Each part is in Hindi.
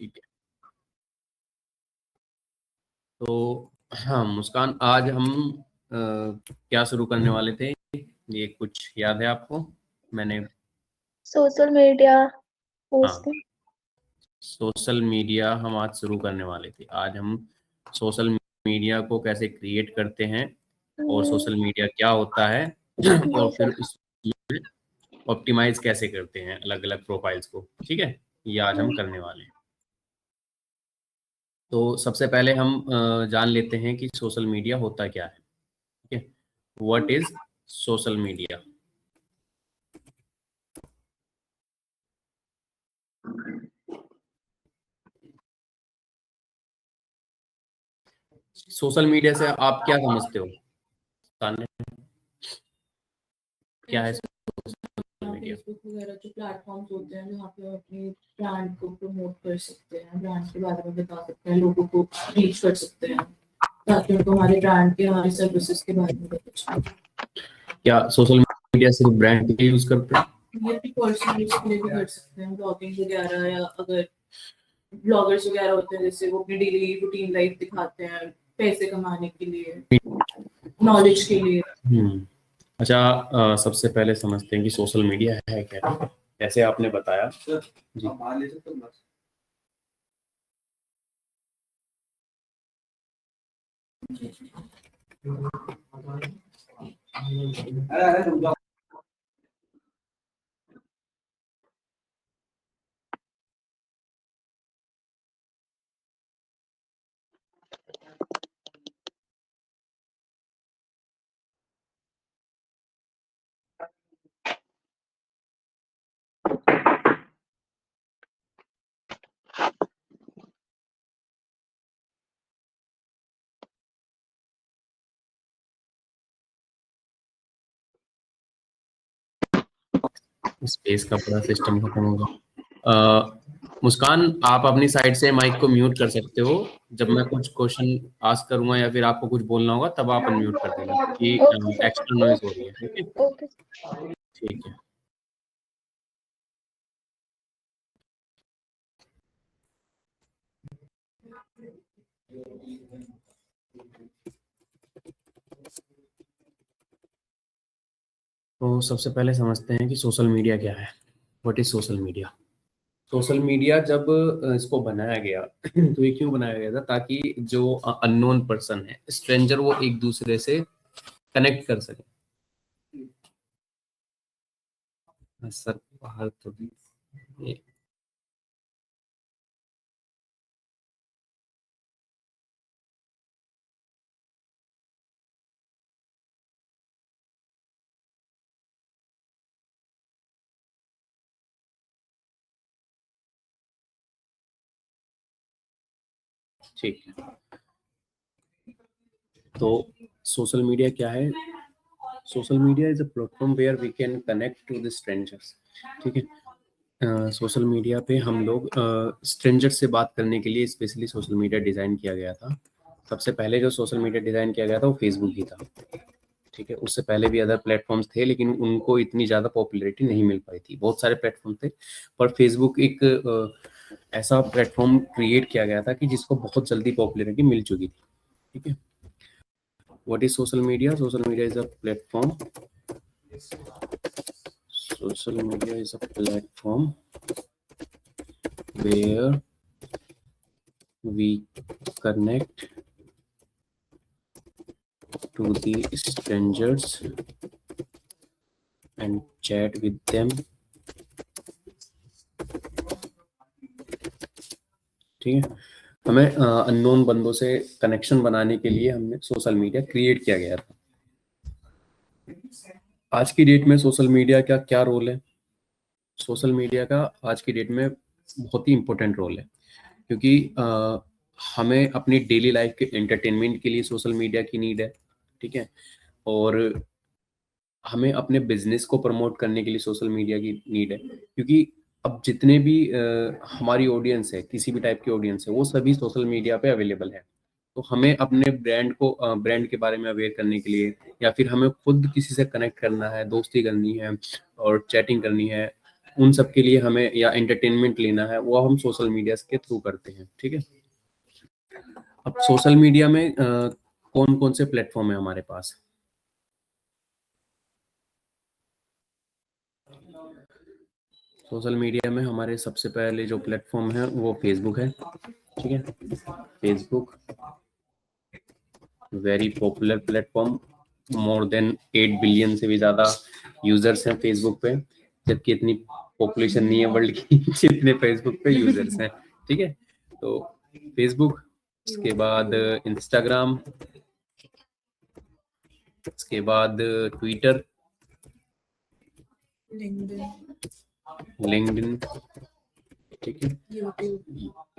ठीक है। तो हाँ मुस्कान, आज हम क्या शुरू करने वाले थे, ये कुछ याद है आपको? मैंने सोशल मीडिया हाँ पोस्टिंग। सोशल मीडिया हम आज शुरू करने वाले थे। आज हम सोशल मीडिया को कैसे क्रिएट करते हैं और सोशल मीडिया क्या होता है और फिर उसमें ऑप्टिमाइज कैसे करते हैं अलग अलग प्रोफाइल्स को। ठीक है, ये आज हम करने वाले हैं। तो सबसे पहले हम जान लेते हैं कि सोशल मीडिया होता क्या है। ठीक है, what is social media? Social media से आप क्या समझते हो? तान्या, क्या है सोशल मीडिया? फेसबुक वगैरह जो प्लेटफॉर्म्स होते हैं जहाँ पे हम अपनी ब्रांड को प्रमोट कर सकते हैं, ब्रांड के बारे में बता सकते हैं, लोगों को रीच कर सकते हैं ताकि उनको हमारे ब्रांड के, हमारे सर्विसेज के बारे में पता चले। क्या सोशल मीडिया सिर्फ ब्रांड के लिए यूज करते हैं? ये भी पर्सनल यूज के लिए भी कर सकते हैं, ब्लॉगिंग वगैरह, या अगर ब्लॉगर्स वगैरह होते हैं जैसे वो अपनी डेली रूटीन लाइफ दिखाते हैं पैसे कमाने के लिए, नॉलेज के लिए। अच्छा, सबसे पहले समझते हैं कि सोशल मीडिया है क्या। जैसे आपने बताया जी, स्पेस का पूरा सिस्टम खत्म होगा। मुस्कान, आप अपनी साइड से माइक को म्यूट कर सकते हो। जब मैं कुछ क्वेश्चन आस्क करूंगा या फिर आपको कुछ बोलना होगा तब आप अनम्यूट कर देना, क्योंकि एक्स्ट्रा नॉइज हो रही है। ठीक है, ओके। ठीक है। तो सबसे पहले समझते हैं कि सोशल मीडिया क्या है। What is social media? Social media जब इसको बनाया गया तो ये क्यों बनाया गया था? ताकि जो अननोन पर्सन है, स्ट्रेंजर, वो एक दूसरे से कनेक्ट कर सके। सर बाहर तो ये ठीक है। तो सोशल मीडिया क्या है? Social media is a platform where we can connect to the strangers. ठीक है, सोशल मीडिया पे हम लोग स्ट्रेंजर से बात करने के लिए स्पेशली सोशल मीडिया डिजाइन किया गया था। सबसे पहले जो सोशल मीडिया डिजाइन किया गया था वो फेसबुक ही था। ठीक है, उससे पहले भी अदर प्लेटफॉर्म्स थे लेकिन उनको इतनी ज़्यादा पॉपुलैरिटी नहीं मिल पाई थी। बहुत सारे प्लेटफॉर्म थे पर फेसबुक एक ऐसा प्लेटफॉर्म क्रिएट किया गया था कि जिसको बहुत जल्दी पॉपुलैरिटी मिल चुकी थी। ठीक है, what is social media? Social media is a platform. Social media is a platform where we connect to the strangers and chat with them। ठीक है, हमें अननोन बंदों से कनेक्शन बनाने के लिए हमने सोशल मीडिया क्रिएट किया गया था। आज की डेट में सोशल मीडिया का क्या रोल है? सोशल मीडिया का आज की डेट में बहुत ही इंपॉर्टेंट रोल है, क्योंकि हमें अपनी डेली लाइफ के एंटरटेनमेंट के लिए सोशल मीडिया की नीड है। ठीक है, और हमें अपने बिजनेस को प्रमोट करने के लिए सोशल मीडिया की नीड है, क्योंकि अब जितने भी हमारी ऑडियंस है, किसी भी टाइप की ऑडियंस है, वो सभी सोशल मीडिया पे अवेलेबल है। तो हमें अपने ब्रांड के बारे में अवेयर करने के लिए, या फिर हमें खुद किसी से कनेक्ट करना है, दोस्ती करनी है और चैटिंग करनी है, उन सब के लिए हमें या एंटरटेनमेंट लेना है वो हम सोशल मीडिया के थ्रू करते हैं। ठीक है, अब सोशल मीडिया में कौन कौन से प्लेटफॉर्म है हमारे पास? सोशल मीडिया में हमारे सबसे पहले जो प्लेटफॉर्म है वो फेसबुक है। ठीक है, Facebook very popular platform, more than 8 billion से भी ज़्यादा यूजर्स हैं फेसबुक पे, जबकि इतनी पॉपुलेशन नहीं है वर्ल्ड की जितने फेसबुक पे यूजर्स हैं। ठीक है, तो फेसबुक, इसके बाद इंस्टाग्राम, इसके बाद ट्विटर, लिंक्डइन। ठीक है,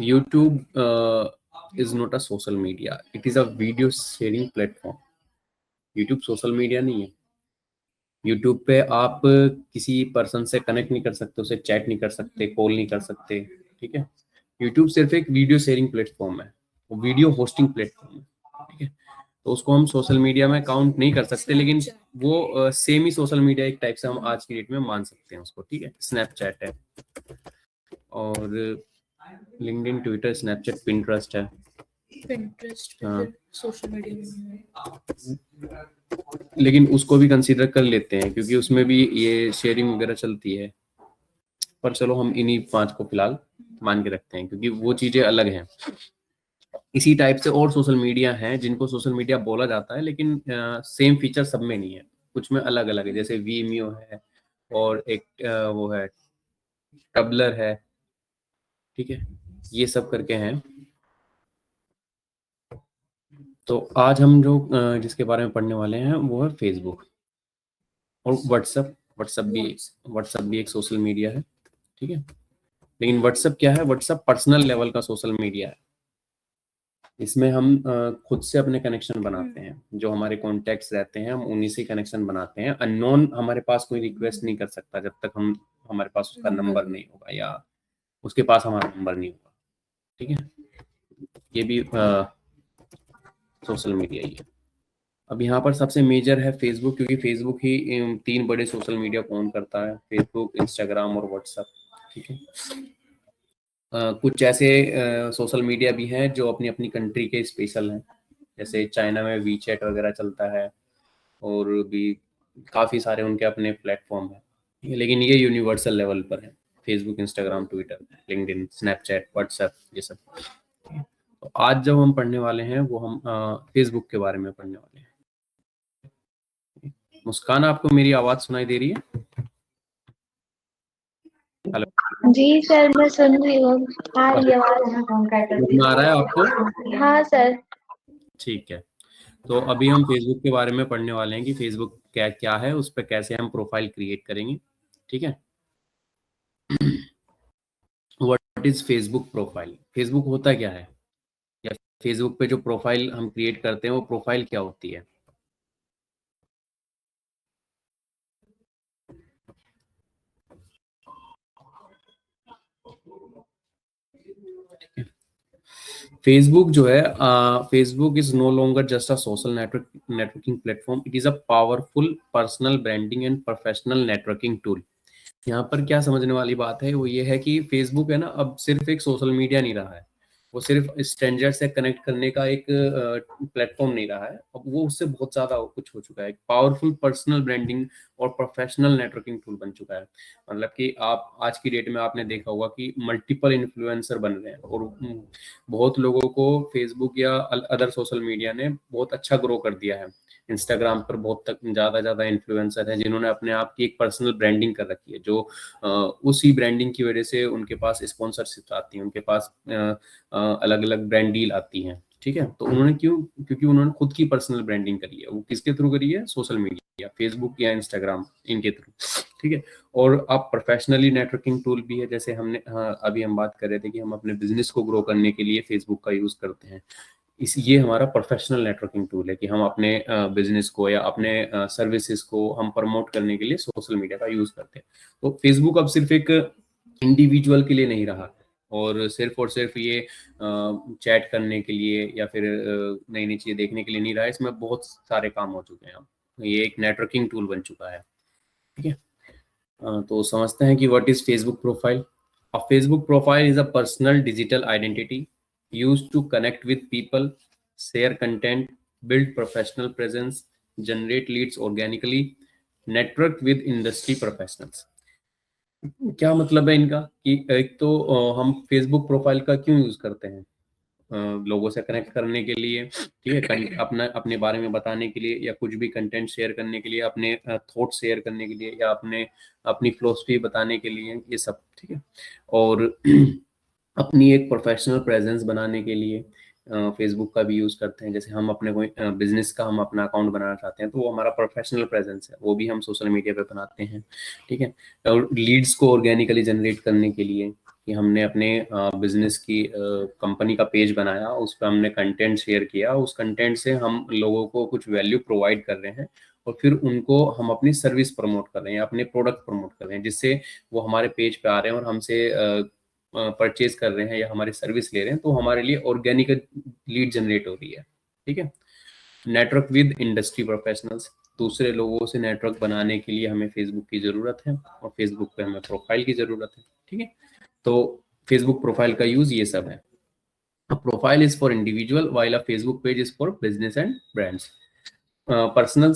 YouTube is not a social media, it is a video sharing platform. YouTube social media नहीं है। यूट्यूब पे आप किसी पर्सन से कनेक्ट नहीं कर सकते, उसे चैट नहीं कर सकते, कॉल नहीं कर सकते। ठीक है, यूट्यूब सिर्फ एक वीडियो शेयरिंग प्लेटफॉर्म है, वो वीडियो होस्टिंग प्लेटफॉर्म है। ठीक है, तो उसको हम सोशल मीडिया में काउंट नहीं कर सकते, लेकिन वो सेम ही सोशल मीडिया एक टाइप से हम आज की डेट में मान सकते हैं उसको। ठीक है, स्नैपचैट है, और लिंक्डइन, ट्विटर, स्नैपचैट, पिंटरेस्ट है। पिंटरेस्ट हाँ, सोशल मीडिया में लेकिन उसको भी कंसीडर कर लेते हैं क्योंकि उसमें भी ये शेयरिंग वगैरह चलती है। पर चलो हम इन्हीं 5 को फिलहाल मान के रखते हैं क्योंकि वो चीजें अलग हैं। इसी टाइप से और सोशल मीडिया हैं जिनको सोशल मीडिया बोला जाता है, लेकिन सेम फीचर सब में नहीं है, कुछ में अलग अलग है। जैसे वीमियो है, और एक वो है टबलर है। ठीक है, ये सब करके हैं। तो आज हम जो जिसके बारे में पढ़ने वाले हैं वो है फेसबुक और व्हाट्सएप। व्हाट्सएप भी एक सोशल मीडिया है। ठीक है, लेकिन व्हाट्सएप क्या है? व्हाट्सएप पर्सनल लेवल का सोशल मीडिया है। इसमें हम खुद से अपने कनेक्शन बनाते हैं, जो हमारे कॉन्टैक्ट्स रहते हैं हम उन्हीं से कनेक्शन बनाते हैं। अननोन हमारे पास कोई रिक्वेस्ट नहीं कर सकता जब तक हमारे पास उसका नंबर नहीं होगा या उसके पास हमारा नंबर नहीं होगा। ठीक है, ये भी सोशल मीडिया ही है। अब यहाँ पर सबसे मेजर है फेसबुक, क्योंकि फेसबुक ही 3 बड़े सोशल मीडिया को ओन करता है, फेसबुक, इंस्टाग्राम और व्हाट्सएप। ठीक है, कुछ ऐसे सोशल मीडिया भी हैं जो अपनी अपनी कंट्री के स्पेशल हैं, जैसे चाइना में वीचैट वगैरह चलता है, और भी काफ़ी सारे उनके अपने प्लेटफॉर्म हैं, लेकिन ये यूनिवर्सल लेवल पर है। Facebook, Instagram, Twitter, LinkedIn, Snapchat, WhatsApp, ये सब। तो आज जब हम पढ़ने वाले हैं वो हम फेसबुक के बारे में पढ़ने वाले हैं। मुस्कान, आपको मेरी आवाज़ सुनाई दे रही है? हेलो, जी सर, मैं सुन रही हूँ। हाँ, ये सुनना आ रहा है आपको? हाँ सर। ठीक है, तो अभी हम फेसबुक के बारे में पढ़ने वाले हैं कि फेसबुक क्या क्या है, उस पर कैसे हम प्रोफाइल क्रिएट करेंगे। ठीक है, what is Facebook profile? Facebook होता क्या है, या फेसबुक पे जो प्रोफाइल हम क्रिएट करते हैं वो प्रोफाइल क्या होती है? फेसबुक जो है, Facebook is no longer just a social networking platform, it is a powerful personal branding and professional networking tool. यहाँ पर क्या समझने वाली बात है वो ये है कि फेसबुक है ना, अब सिर्फ एक सोशल मीडिया नहीं रहा है, वो सिर्फ स्ट्रेंजर से कनेक्ट करने का एक प्लेटफॉर्म नहीं रहा है, अब वो उससे बहुत ज्यादा कुछ हो चुका है। एक पावरफुल पर्सनल ब्रांडिंग और प्रोफेशनल नेटवर्किंग टूल बन चुका है। मतलब कि आप आज की डेट में आपने देखा होगा कि मल्टीपल इन्फ्लुएंसर बन रहे हैं, और बहुत लोगों को फेसबुक या अदर सोशल मीडिया ने बहुत अच्छा ग्रो कर दिया है। इंस्टाग्राम पर बहुत तक ज्यादा इन्फ्लुएंसर हैं जिन्होंने अपने आप की एक पर्सनल ब्रांडिंग कर रखी है, जो उसी ब्रांडिंग की वजह से उनके पास स्पॉन्सरशिप आती है, उनके पास अलग अलग ब्रांड डील आती हैं। ठीक है, तो उन्होंने क्योंकि उन्होंने खुद की पर्सनल ब्रांडिंग करी है। वो किसके थ्रू करी है? सोशल मीडिया, फेसबुक या इंस्टाग्राम, इनके थ्रू। ठीक है, और आप प्रोफेशनली नेटवर्किंग टूल भी है, जैसे हमने अभी हम बात कर रहे थे कि हम अपने बिजनेस को ग्रो करने के लिए फेसबुक का यूज करते हैं। ये हमारा प्रोफेशनल नेटवर्किंग टूल है कि हम अपने बिजनेस को या अपने सर्विसेज को हम प्रमोट करने के लिए सोशल मीडिया का यूज करते हैं। तो फेसबुक अब सिर्फ एक इंडिविजुअल के लिए नहीं रहा, और सिर्फ ये चैट करने के लिए या फिर नई नई चीजें देखने के लिए नहीं रहा है, इसमें बहुत सारे काम हो चुके हैं अब। ये एक नेटवर्किंग टूल बन चुका है। ठीक है, तो समझते हैं कि what is Facebook profile. A Facebook profile is a personal digital identity used to connect with people, share content, build professional presence, generate leads organically, network with industry professionals. क्या मतलब है इनका कि एक तो हम फेसबुक प्रोफाइल का क्यों यूज करते हैं? लोगों से कनेक्ट करने के लिए, ठीक है, अपना अपने बारे में बताने के लिए, या कुछ भी कंटेंट शेयर करने के लिए, अपने थॉट शेयर करने के लिए, या अपने अपनी फिलोसफी बताने के लिए, ये सब, ठीक है। और अपनी एक प्रोफेशनल प्रेजेंस बनाने के लिए फेसबुक का भी यूज़ करते हैं। जैसे हम अपने कोई बिजनेस का हम अपना अकाउंट बनाना चाहते हैं, तो वो हमारा प्रोफेशनल प्रेजेंस है, वो भी हम सोशल मीडिया पे बनाते हैं, ठीक है। और लीड्स को ऑर्गेनिकली जनरेट करने के लिए कि हमने अपने बिजनेस की कंपनी का पेज बनाया, उस पर हमने कंटेंट शेयर किया, उस कंटेंट से हम लोगों को कुछ वैल्यू प्रोवाइड कर रहे हैं, और फिर उनको हम अपनी सर्विस प्रमोट कर रहे हैं, अपने प्रोडक्ट प्रमोट कर रहे हैं, जिससे वो हमारे पेज पे आ रहे हैं और हमसे परचेज कर रहे हैं या हमारी सर्विस ले रहे हैं, तो हमारे लिए ऑर्गेनिक लीड जनरेट हो रही है, ठीक है। नेटवर्क विद इंडस्ट्री प्रोफेशनल्स, दूसरे लोगों से नेटवर्क बनाने के लिए हमें फेसबुक की ज़रूरत है, और फेसबुक पे हमें प्रोफाइल की ज़रूरत है, ठीक है। तो फेसबुक प्रोफाइल का यूज़ ये सब है। A profile is for individual while a Facebook page is for business and brands. Personal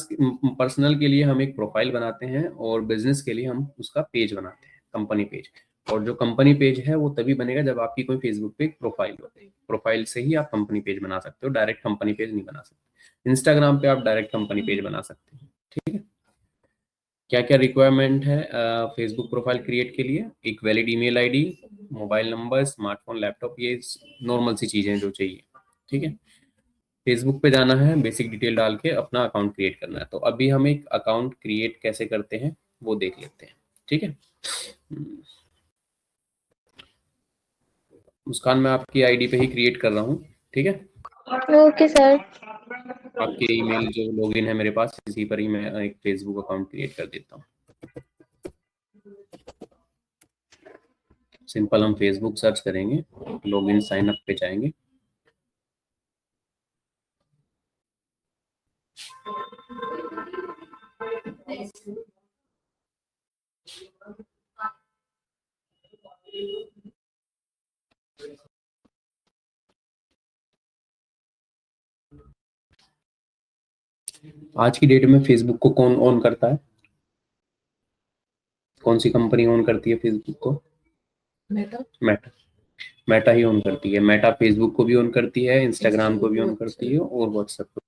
personal के लिए हम एक प्रोफाइल बनाते हैं, और बिजनेस के लिए हम उसका पेज बनाते हैं, कंपनी पेज। और जो कंपनी पेज है वो तभी बनेगा जब आपकी कोई फेसबुक पे एक प्रोफाइल हो। प्रोफाइल से ही आप कंपनी पेज बना सकते हो, डायरेक्ट कंपनी पेज नहीं बना सकते। इंस्टाग्राम पे आप डायरेक्ट कंपनी पेज बना सकते हैं, ठीक है। क्या क्या रिक्वायरमेंट है फेसबुक प्रोफाइल क्रिएट के लिए? एक valid email ID, mobile number, smartphone, laptop, ये नॉर्मल सी चीज़ें जो चाहिए, ठीक है। फेसबुक पे जाना है, बेसिक डिटेल डाल के अपना अकाउंट क्रिएट करना है। तो अभी हम एक अकाउंट क्रिएट कैसे करते हैं वो देख लेते हैं, ठीक है। मुस्कान, मैं आपकी आईडी पे ही क्रिएट कर रहा हूँ, ठीक है। Okay sir. आपके ईमेल जो लॉगिन है मेरे पास, इसी पर ही मैं एक फेसबुक अकाउंट क्रिएट कर देता हूँ। सिंपल हम फेसबुक सर्च करेंगे, लॉगिन साइन अप पे जाएंगे। आज की डेट में फेसबुक को कौन ऑन करता है? कौन सी कंपनी ऑन करती है फेसबुक को? Meta. Meta. Meta he on करती है। मेटा फेसबुक को भी ऑन करती है, इंस्टाग्राम को भी ऑन करती है, और व्हाट्सएप को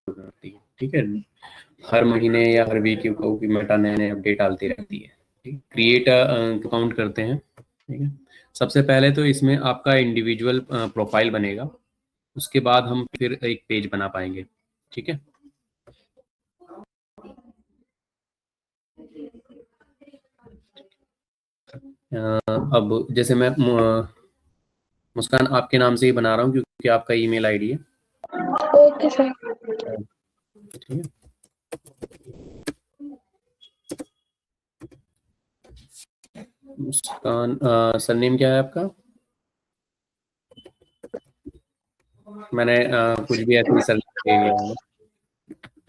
करती है, ठीक है। हर महीने या हर वीक को भी मेटा नए नए अपडेट डालती रहती है, ठीक। क्रिएट अकाउंट करते हैं, ठीक है। सबसे पहले तो इसमें आपका इंडिविजुअल प्रोफाइल बनेगा, उसके बाद हम फिर एक पेज बना पाएंगे, ठीक है। अब जैसे मैं मुस्कान आपके नाम से ही बना रहा हूँ, क्योंकि आपका ईमेल आईडी है, ओके सर। ठीक है। मुस्कान, सरनेम क्या है आपका? मैंने कुछ भी ऐसे ही सरनेम ले लिया है।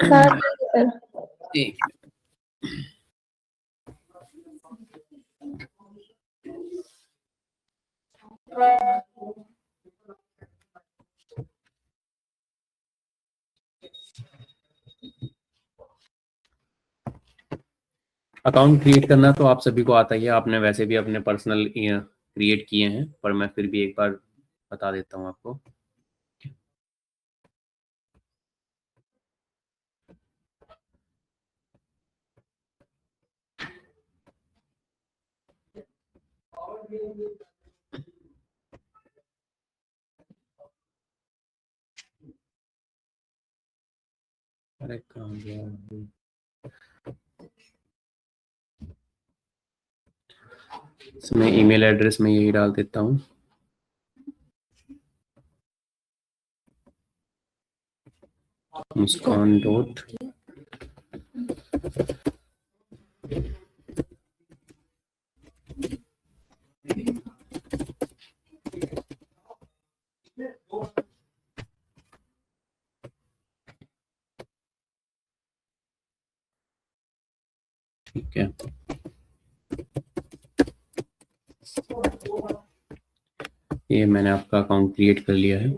हाँ ठीक है सर। एक अकाउंट क्रिएट करना तो आप सभी को आता ही है, आपने वैसे भी अपने पर्सनल क्रिएट किए हैं, पर मैं फिर भी एक बार बता देता हूँ आपको। अरे कहाँ गया? इसमें ईमेल एड्रेस में यही डाल देता हूँ। मुस्कान डॉट ठीक है, ये मैंने आपका अकाउंट क्रिएट कर लिया है।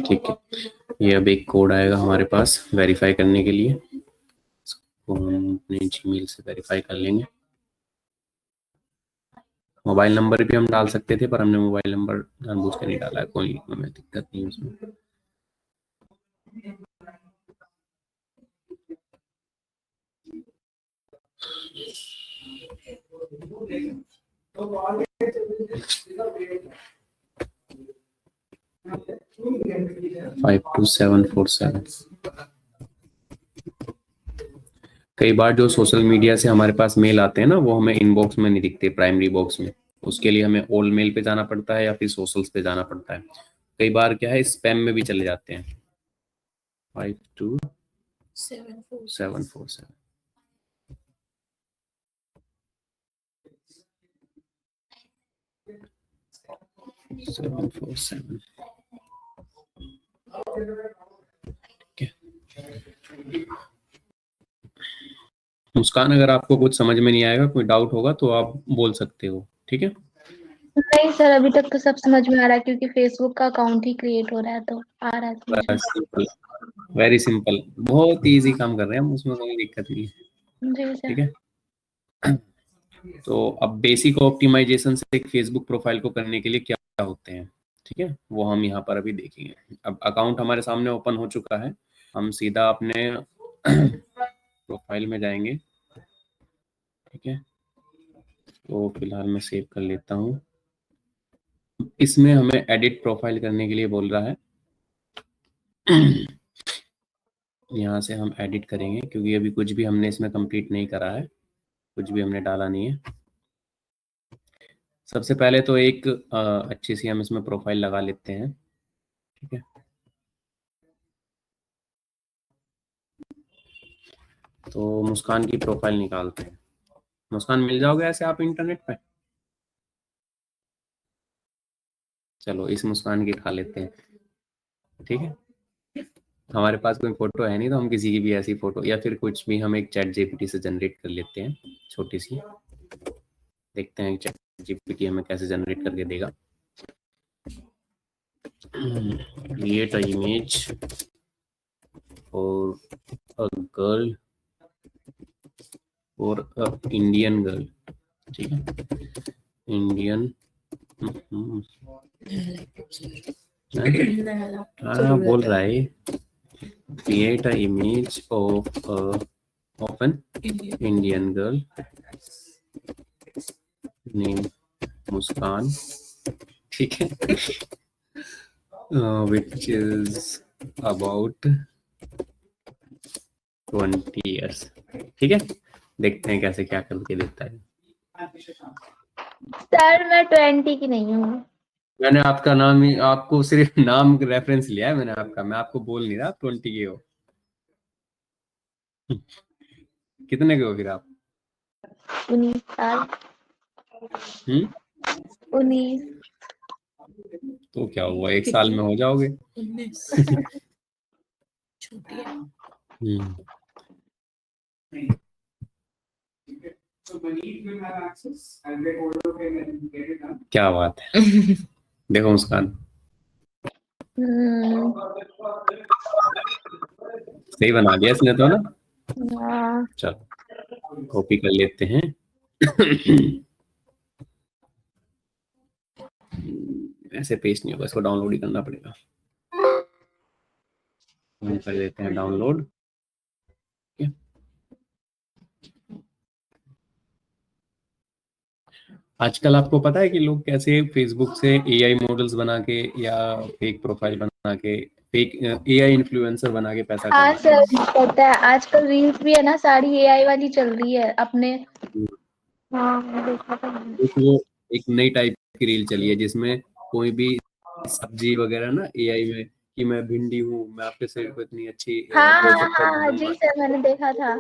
ठीक है, ये अब एक कोड आएगा हमारे पास वेरीफाई करने के लिए, इसको हम अपने जीमेल से वेरीफाई कर लेंगे। मोबाइल नंबर भी हम डाल सकते थे पर हमने मोबाइल नंबर जानबूझ के नहीं डाला है, कोई हमें दिक्कत नहीं है उसमें। Five two 747। कई बार जो सोशल मीडिया से हमारे पास मेल आते हैं ना, वो हमें इनबॉक्स में नहीं दिखते, प्राइमरी बॉक्स में। उसके लिए हमें ऑल मेल पे जाना पड़ता है या फिर सोशल्स पे जाना पड़ता है। कई बार क्या है, स्पैम में भी चले जाते हैं। 52747। मुस्कान, अगर आपको कुछ समझ में नहीं आएगा, कोई डाउट होगा तो आप बोल सकते हो, ठीक है। नहीं सर, अभी तक तो सब समझ में आ रहा है क्योंकि फेसबुक का अकाउंट ही क्रिएट हो रहा है तो आ रहा है समझ में। सिंपल, वेरी सिंपल, बहुत इजी काम कर रहे हैं हम, उसमें कोई दिक्कत नहीं है, जी सर। ठीक है। तो अब बेसिक ऑप्टिमाइजेशन से एक फेसबुक प्रोफाइल को करने के लिए क्या होते हैं, ठीक है, वो हम यहाँ पर अभी देखेंगे। अब अकाउंट हमारे सामने ओपन हो चुका है, हम सीधा अपने प्रोफाइल में जाएंगे, ठीक है। तो फिलहाल मैं सेव कर लेता हूँ। इसमें हमें एडिट प्रोफाइल करने के लिए बोल रहा है। यहाँ से हम एडिट करेंगे क्योंकि अभी कुछ भी हमने इसमें कंप्लीट नहीं करा है, कुछ भी हमने डाला नहीं है। सबसे पहले तो एक अच्छी सी हम इसमें प्रोफाइल लगा लेते हैं, ठीक है। तो मुस्कान की प्रोफाइल निकालते हैं। मुस्कान, मिल जाओगे ऐसे आप इंटरनेट पे? चलो इस मुस्कान की उठा लेते हैं, ठीक है। हमारे पास कोई फोटो है नहीं तो हम किसी की भी ऐसी फोटो या फिर कुछ भी हम एक चैट जीपीटी से जनरेट कर लेते हैं, छोटी सी। देखते हैं चैट जीपीटी हमें कैसे जनरेट करके देगा। क्रिएट अ इमेज और अ गर्ल और अ इंडियन गर्ल, ठीक है, इंडियन। हाँ बोल रहा है, create a image of an Indian girl name Muskan, ठीक है, which is about 20 years, ठीक है। देखते हैं कैसे क्या करके देता है। सर मैं 20 की नहीं हूँ। मैंने आपका नाम ही, आपको सिर्फ नाम रेफरेंस लिया है मैंने आपका, मैं आपको बोल नहीं रहा आप 20 के हो। कितने के हो फिर आप? 19 साल। 19। तो क्या हुआ, एक साल में हो जाओगे। 19 छोटी है। क्या बात है। देखो मुस्कान, सही बना दिया इसने तो ना। हाँ। चलो कॉपी कर लेते हैं। ऐसे पेस्ट नहीं होगा, इसको डाउनलोड ही करना पड़ेगा। हम कर देते हैं डाउनलोड। आजकल आपको पता है कि लोग कैसे फेसबुक से एआई मॉडल्स बना के या फेक प्रोफाइल बना के, फेक एआई इन्फ्लुएंसर बना के पैसा हाँ कमा रहे सर पता है, आजकल रील्स भी है ना, सारी एआई वाली चल रही है अपने। हैं। हाँ देखा था मैंने। एक वो एक नई टाइप की रील चली है जिसमें कोई भी सब्जी वगैरह ना एआई में, कि मैं भिंडी हूँ, मैं आपके शरीर को इतनी अच्छी हाँ पोषक हाँ तत्व हाँ जी दूंगा। सर, मैंने देखा था।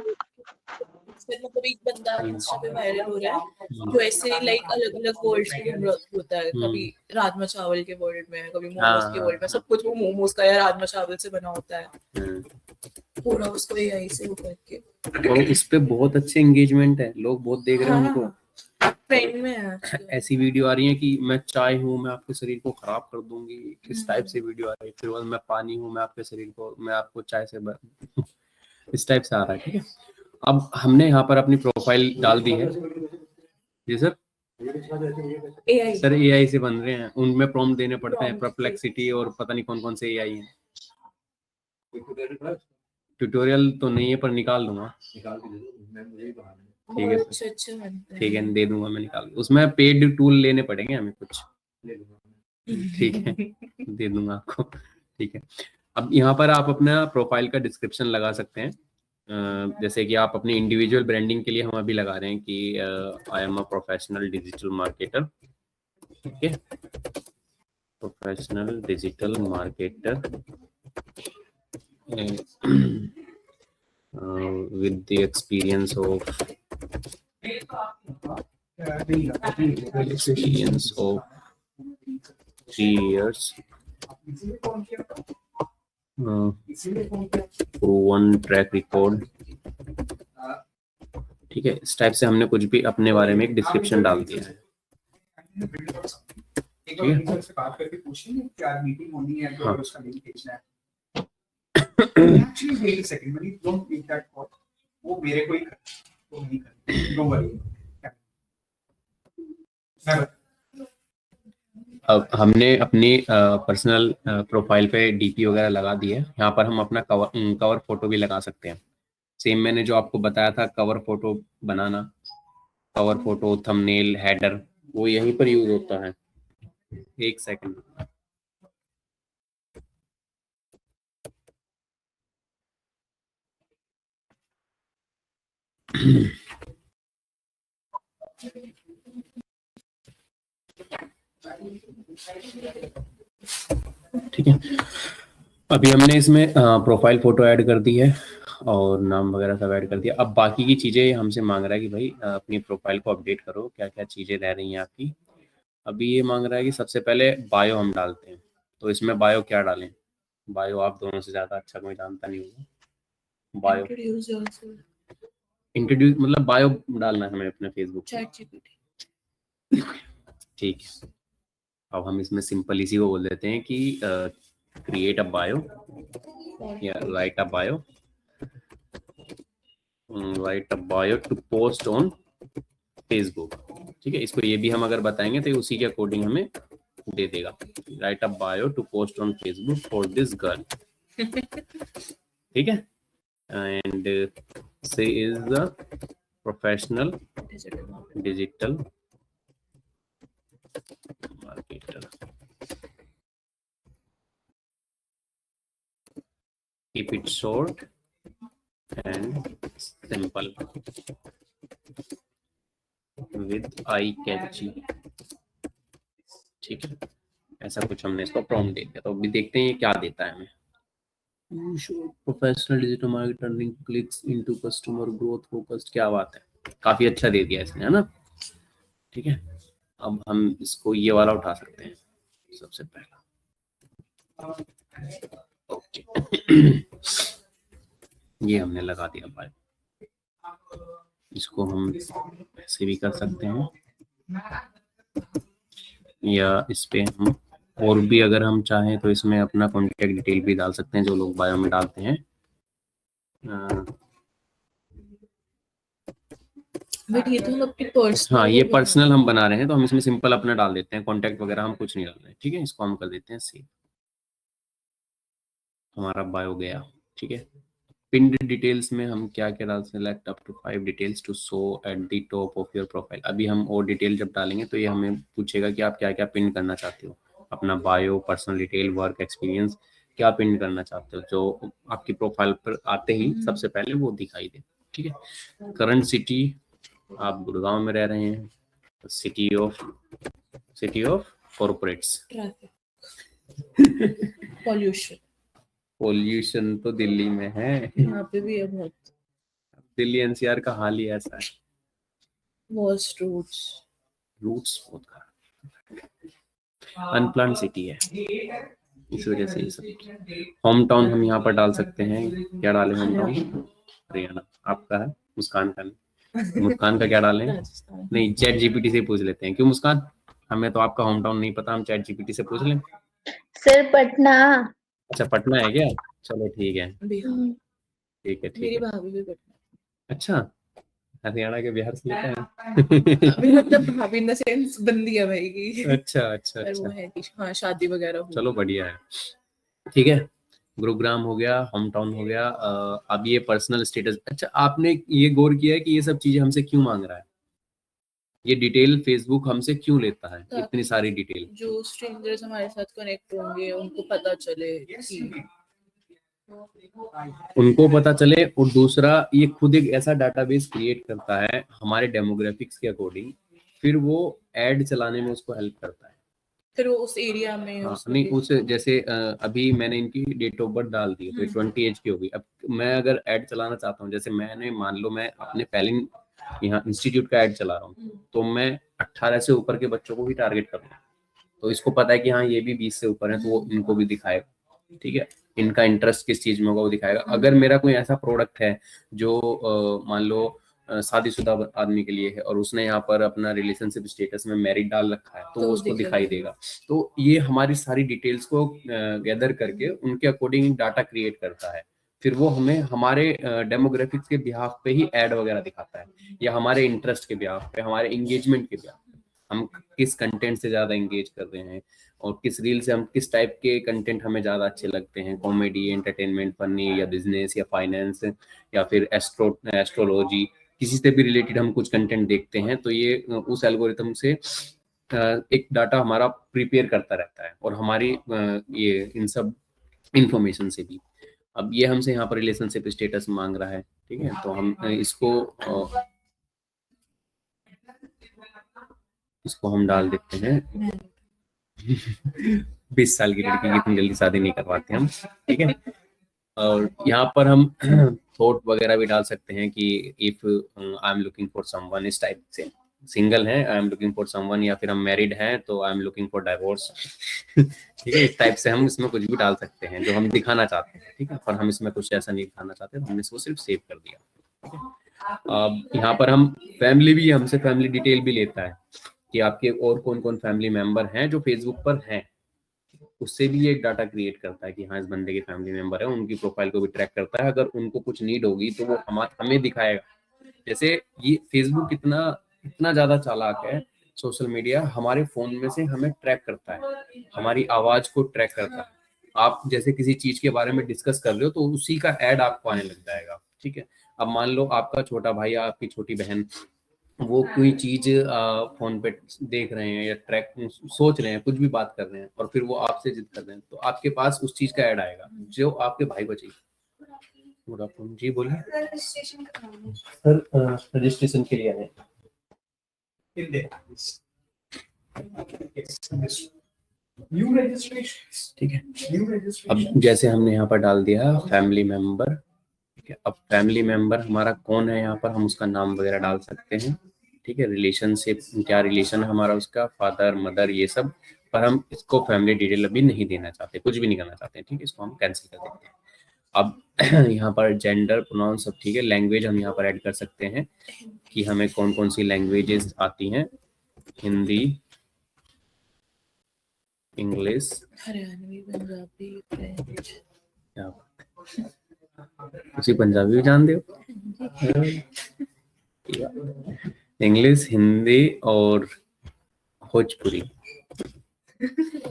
फिर मतलब एक बंदा इंस्टा पे वायरल हो रहा है जो ऐसे लाइक अलग अलग वर्ल्ड के होता है, कभी राजमा चावल के वर्ल्ड में, कभी मोमोज के वर्ल्ड में, सब कुछ वो मोमोज का या राजमा चावल से बना होता है, पूरा उसको एआई से वो करके। और इस पे बहुत अच्छे एंगेजमेंट है, लोग बहुत देख रहे हैं उनको। ट्रेंड में है आजकल। ऐसी वीडियो आ रही है कि मैं चाय हूँ, मैं आपके शरीर को खराब कर दूंगी, इस टाइप से वीडियो आ रही है। फिर वो मैं पानी हूँ, मैं आपके शरीर को, मैं आपको चाय से इस टाइप से आ रहा है। ठीक है, अब हमने यहाँ पर अपनी प्रोफाइल डाल दी है। जी सर, एआई सर एआई से बन रहे हैं, उनमें प्रॉम्प्ट देने पड़ते हैं, परप्लेक्सिटी और पता नहीं कौन कौन से एआई हैं। ट्यूटोरियल तो नहीं है पर निकाल दूंगा। ठीक है सर, अच्छे बनते हैं। ठीक है, दे दूंगा मैं निकाल। उसमें पेड टूल लेने पड़ेंगे हमें कुछ। ठीक है, दे दूंगा आपको। ठीक है, अब यहाँ पर आप अपना प्रोफाइल का डिस्क्रिप्शन लगा सकते हैं। जैसे कि आप अपनी इंडिविजुअल ब्रांडिंग के लिए हम अभी लगा रहे हैं कि I am a professional digital marketer. ठीक है, professional digital marketer with the experience of 3 years, proven track record। ठीक है, इस टाइप से हमने कुछ भी अपने बारे में एक डिस्क्रिप्शन डाल दिया है। ठीक है, हाँ। Actually, wait a second. When you don't make that call, वो मेरे को ही कर, वो नहीं कर, don't worry. अब हमने अपनी पर्सनल प्रोफाइल पे डीपी वगैरह लगा दी है। यहाँ पर हम अपना कवर फोटो भी लगा सकते हैं। सेम मैंने जो आपको बताया था कवर फोटो बनाना, कवर फोटो, थंबनेल, हेडर, वो यहीं पर यूज होता है। एक सेकंड, ठीक है। अभी हमने इसमें प्रोफाइल फोटो ऐड कर दी है और नाम वगैरह सब ऐड कर दिया। अब बाकी की चीज़ें हमसे मांग रहा है कि भाई अपनी प्रोफाइल को अपडेट करो, क्या क्या चीज़ें रह रही हैं आपकी। अभी ये मांग रहा है कि सबसे पहले बायो हम डालते हैं। तो इसमें बायो क्या डालें? बायो आप दोनों से ज़्यादा अच्छा कोई जानता नहीं होगा। बायो इंट्रोड्यूस मतलब बायो डालना है हमें अपने फेसबुक पे। ChatGPT। ठीक है, अब हम इसमें सिंपल इसी को बोल देते हैं कि क्रिएट अ बायो या write a bio, write a bio to post on Facebook. ठीक है, इसको ये भी हम अगर बताएंगे तो ये उसी के अकॉर्डिंग हमें दे देगा। Write a bio to post on Facebook for this girl. ठीक है, and she is the professional digital marketer. Keep it short and simple with eye catchy। ठीक है, ऐसा कुछ हमने इसको प्रॉम्प्ट दे दिया। तो अभी देखते हैं ये क्या देता है हमें। Professional digital marketing clicks into customer growth focused. क्या बात है, काफी अच्छा दे दिया इसने, है ना। ठीक है, अब हम इसको ये वाला उठा सकते हैं सबसे पहला। ओके, ये हमने लगा दिया भाई। इसको हम ऐसे भी कर सकते हैं या इस पे हम और भी अगर हम चाहें तो इसमें अपना कॉन्टेक्ट डिटेल भी डाल सकते हैं, जो लोग बायो में डालते हैं। बट ये तो हम अपनी पर्सनल, हाँ, ये पर्सनल हम बना रहे हैं तो हम इसमें सिंपल अपना डाल देते हैं, कॉन्टेक्ट वगैरह हम कुछ नहीं डाल रहे हैं। ठीक है, इसको हम कर देते हैं सेव। हमारा बायो गया। ठीक है, पिन्ड डिटेल्स में हम क्या क्या डाल, select up to 5 details to show at the top of your profile. अभी हम और डिटेल जब डालेंगे तो ये हमें पूछेगा कि आप क्या क्या पिन करना चाहते हो, अपना bio, personal detail, work experience, क्या पिन करना चाहते हो जो आपकी प्रोफाइल पर आते ही सबसे पहले वो दिखाई दे। ठीक है, करंट सिटी, आप गुड़गांव में रह रहे हैं, city of corporates. Pollution pollution तो दिल्ली में है, यहाँ पे भी है बहुत। दिल्ली एनसीआर का हाल ही ऐसा है, Most roots. रूट्स बहुत खराब, अनप्लान सिटी है, इस वजह से ये सब। होम टाउन हम यहाँ पर डाल सकते हैं, क्या डालें होम टाउन? हरियाणा। आपका है? मुस्कान का नहीं, मुस्कान का क्या डालें? Rajasthan. नहीं, चैट जीपीटी से पूछ लेते हैं। क्यों मुस्कान, हमें तो आपका होम टाउन नहीं पता, हम चैट जीपीटी से पूछ लें। सर पटना। अच्छा पटना है क्या? चलो ठीक है, बिहार. ठीक है, ठीक मेरी है। भाभी भी पटना. अच्छा, हरियाणा के बिहार से लेते हैं। अभी मतलब भाभी इन द सेंस बंदी है भाई की. अच्छा अच्छा पर वो अच्छा, है कि हाँ शादी वगैरह हुई. चलो बढ़िया है, ठीक है। गुरुग्राम हो गया, होम टाउन हो गया। अब ये पर्सनल स्टेटस, अच्छा आपने ये गौर किया है कि ये सब चीजें हमसे क्यों मांग रहा है? ये डिटेल फेसबुक हमसे क्यों लेता है, इतनी सारी डिटेल? जो स्ट्रेंजर्स हमारे साथ कनेक्ट होंगे उनको पता चले कि उनको पता चले, और दूसरा ये खुद एक ऐसा डाटाबेस क्रिएट करता है हमारे डेमोग्राफिक्स के अकॉर्डिंग, फिर वो एड चलाने में उसको हेल्प करता है। फिर वो उस एरिया में हाँ, उस नहीं उस जैसे अभी मैंने इनकी डेट ऑफ बर्थ डाल दी है तो 20 एज की होगी। अब मैं अगर ऐड चलाना चाहता हूँ, जैसे मैंने मान लो मैं अपने पहले यहाँ इंस्टीट्यूट का ऐड चला रहा हूँ, तो मैं 18 से ऊपर के बच्चों को भी टारगेट करूँगा, तो इसको पता है कि हाँ ये भी 20 से ऊपर है, तो वो इनको भी दिखाएगा, ठीक है। इनका इंटरेस्ट किस चीज में होगा वो दिखाएगा। अगर मेरा कोई ऐसा प्रोडक्ट है जो मान लो शादीशुदा आदमी के लिए है, और उसने यहाँ पर अपना रिलेशनशिप स्टेटस में मैरिड डाल रखा है, तो तो वो उसको दिखेगा। दिखाई देगा। तो ये हमारी सारी डिटेल्स को गैदर करके उनके अकॉर्डिंग डाटा क्रिएट करता है, फिर वो हमें हमारे डेमोग्राफिक्स के बिहाफ पे ही एड वगैरह दिखाता है, या हमारे इंटरेस्ट के बिहाफ पे, हमारे एंगेजमेंट के बिहाफ पे, हम किस कंटेंट से ज्यादा एंगेज कर रहे हैं, और किस रील से हम किस टाइप के कंटेंट हमें ज्यादा अच्छे लगते हैं, कॉमेडी, एंटरटेनमेंट, फनी, या बिजनेस, या फाइनेंस, या फिर एस्ट्रोलॉजी, किसी से भी रिलेटेड हम कुछ कंटेंट देखते हैं, तो ये उस एल्गोरिथम से एक डाटा हमारा प्रिपेयर करता रहता है, और हमारी ये इन सब इंफॉर्मेशन से भी। अब ये हमसे यहाँ पर रिलेशनशिप स्टेटस मांग रहा है, ठीक है, तो हम इसको हम डाल देते हैं। 20 साल की लड़की की इतनी जल्दी शादी नहीं करवाते हम, ठीक है। और यहाँ पर हम थॉट वगैरह भी डाल सकते हैं कि if I am looking for someone, इस टाइप से, सिंगल है I am looking for someone, या फिर हम मैरिड हैं तो I am looking for divorce, ठीक है। इस टाइप से हम इसमें कुछ भी डाल सकते हैं जो हम दिखाना चाहते हैं, ठीक है। पर हम इसमें कुछ ऐसा नहीं दिखाना चाहते, तो हमने इसको सिर्फ सेव कर दिया, ठीक है। अब यहाँ पर हम फैमिली भी, हमसे फैमिली डिटेल भी लेता है कि आपके और कौन कौन फैमिली मेंबर हैं जो फेसबुक पर हैं, उससे भी एक डाटा क्रिएट करता है कि हाँ इस बंदे के फैमिली मेंबर है, उनकी प्रोफाइल को भी ट्रैक करता है। अगर उनको कुछ नीड होगी तो वो हमें दिखाएगा। जैसे ये फेसबुक इतना इतना ज्यादा चालाक है, सोशल मीडिया हमारे फोन में से हमें ट्रैक करता है, हमारी आवाज को ट्रैक करता है। आप जैसे किसी चीज के बारे में डिस्कस कर रहे हो तो उसी का ऐड आपको आने लग जाएगा, ठीक है। अब मान लो आपका छोटा भाई या आपकी छोटी बहन वो कोई चीज फोन पे देख रहे हैं, या ट्रैक सोच रहे हैं, कुछ भी बात कर रहे हैं, और फिर वो आपसे जिद कर रहे हैं, तो आपके पास उस चीज का ऐड आएगा जो आपके भाई को चाहिए। गुड आफ्टरनून जी, बोलिए सर। रजिस्ट्रेशन के लिए है In there. Yes. New registrations. ठीक है। New अब registration. जैसे हमने यहाँ पर डाल दिया फैमिली मेंबर, ठीक है। अब फैमिली मेंबर हमारा कौन है, यहाँ पर हम उसका नाम वगैरह डाल सकते हैं, ठीक है। रिलेशनशिप, क्या रिलेशन है हमारा उसका, फादर मदर, ये सब। पर हम इसको फैमिली डिटेल अभी नहीं देना चाहते, कुछ भी नहीं करना चाहते, ठीक है। इसको हम कैंसिल कर देते हैं। अब यहाँ पर जेंडर, प्रोनाउन सब ठीक है। लैंग्वेज हम यहाँ पर ऐड कर सकते हैं कि हमें कौन कौन सी लैंग्वेजेस आती हैं, हिंदी, इंग्लिश, हरियाणवी, पंजाबी, फ्रेंच। क्या उसी पंजाबी भी जान दो, इंग्लिश, हिंदी और भोजपुरी।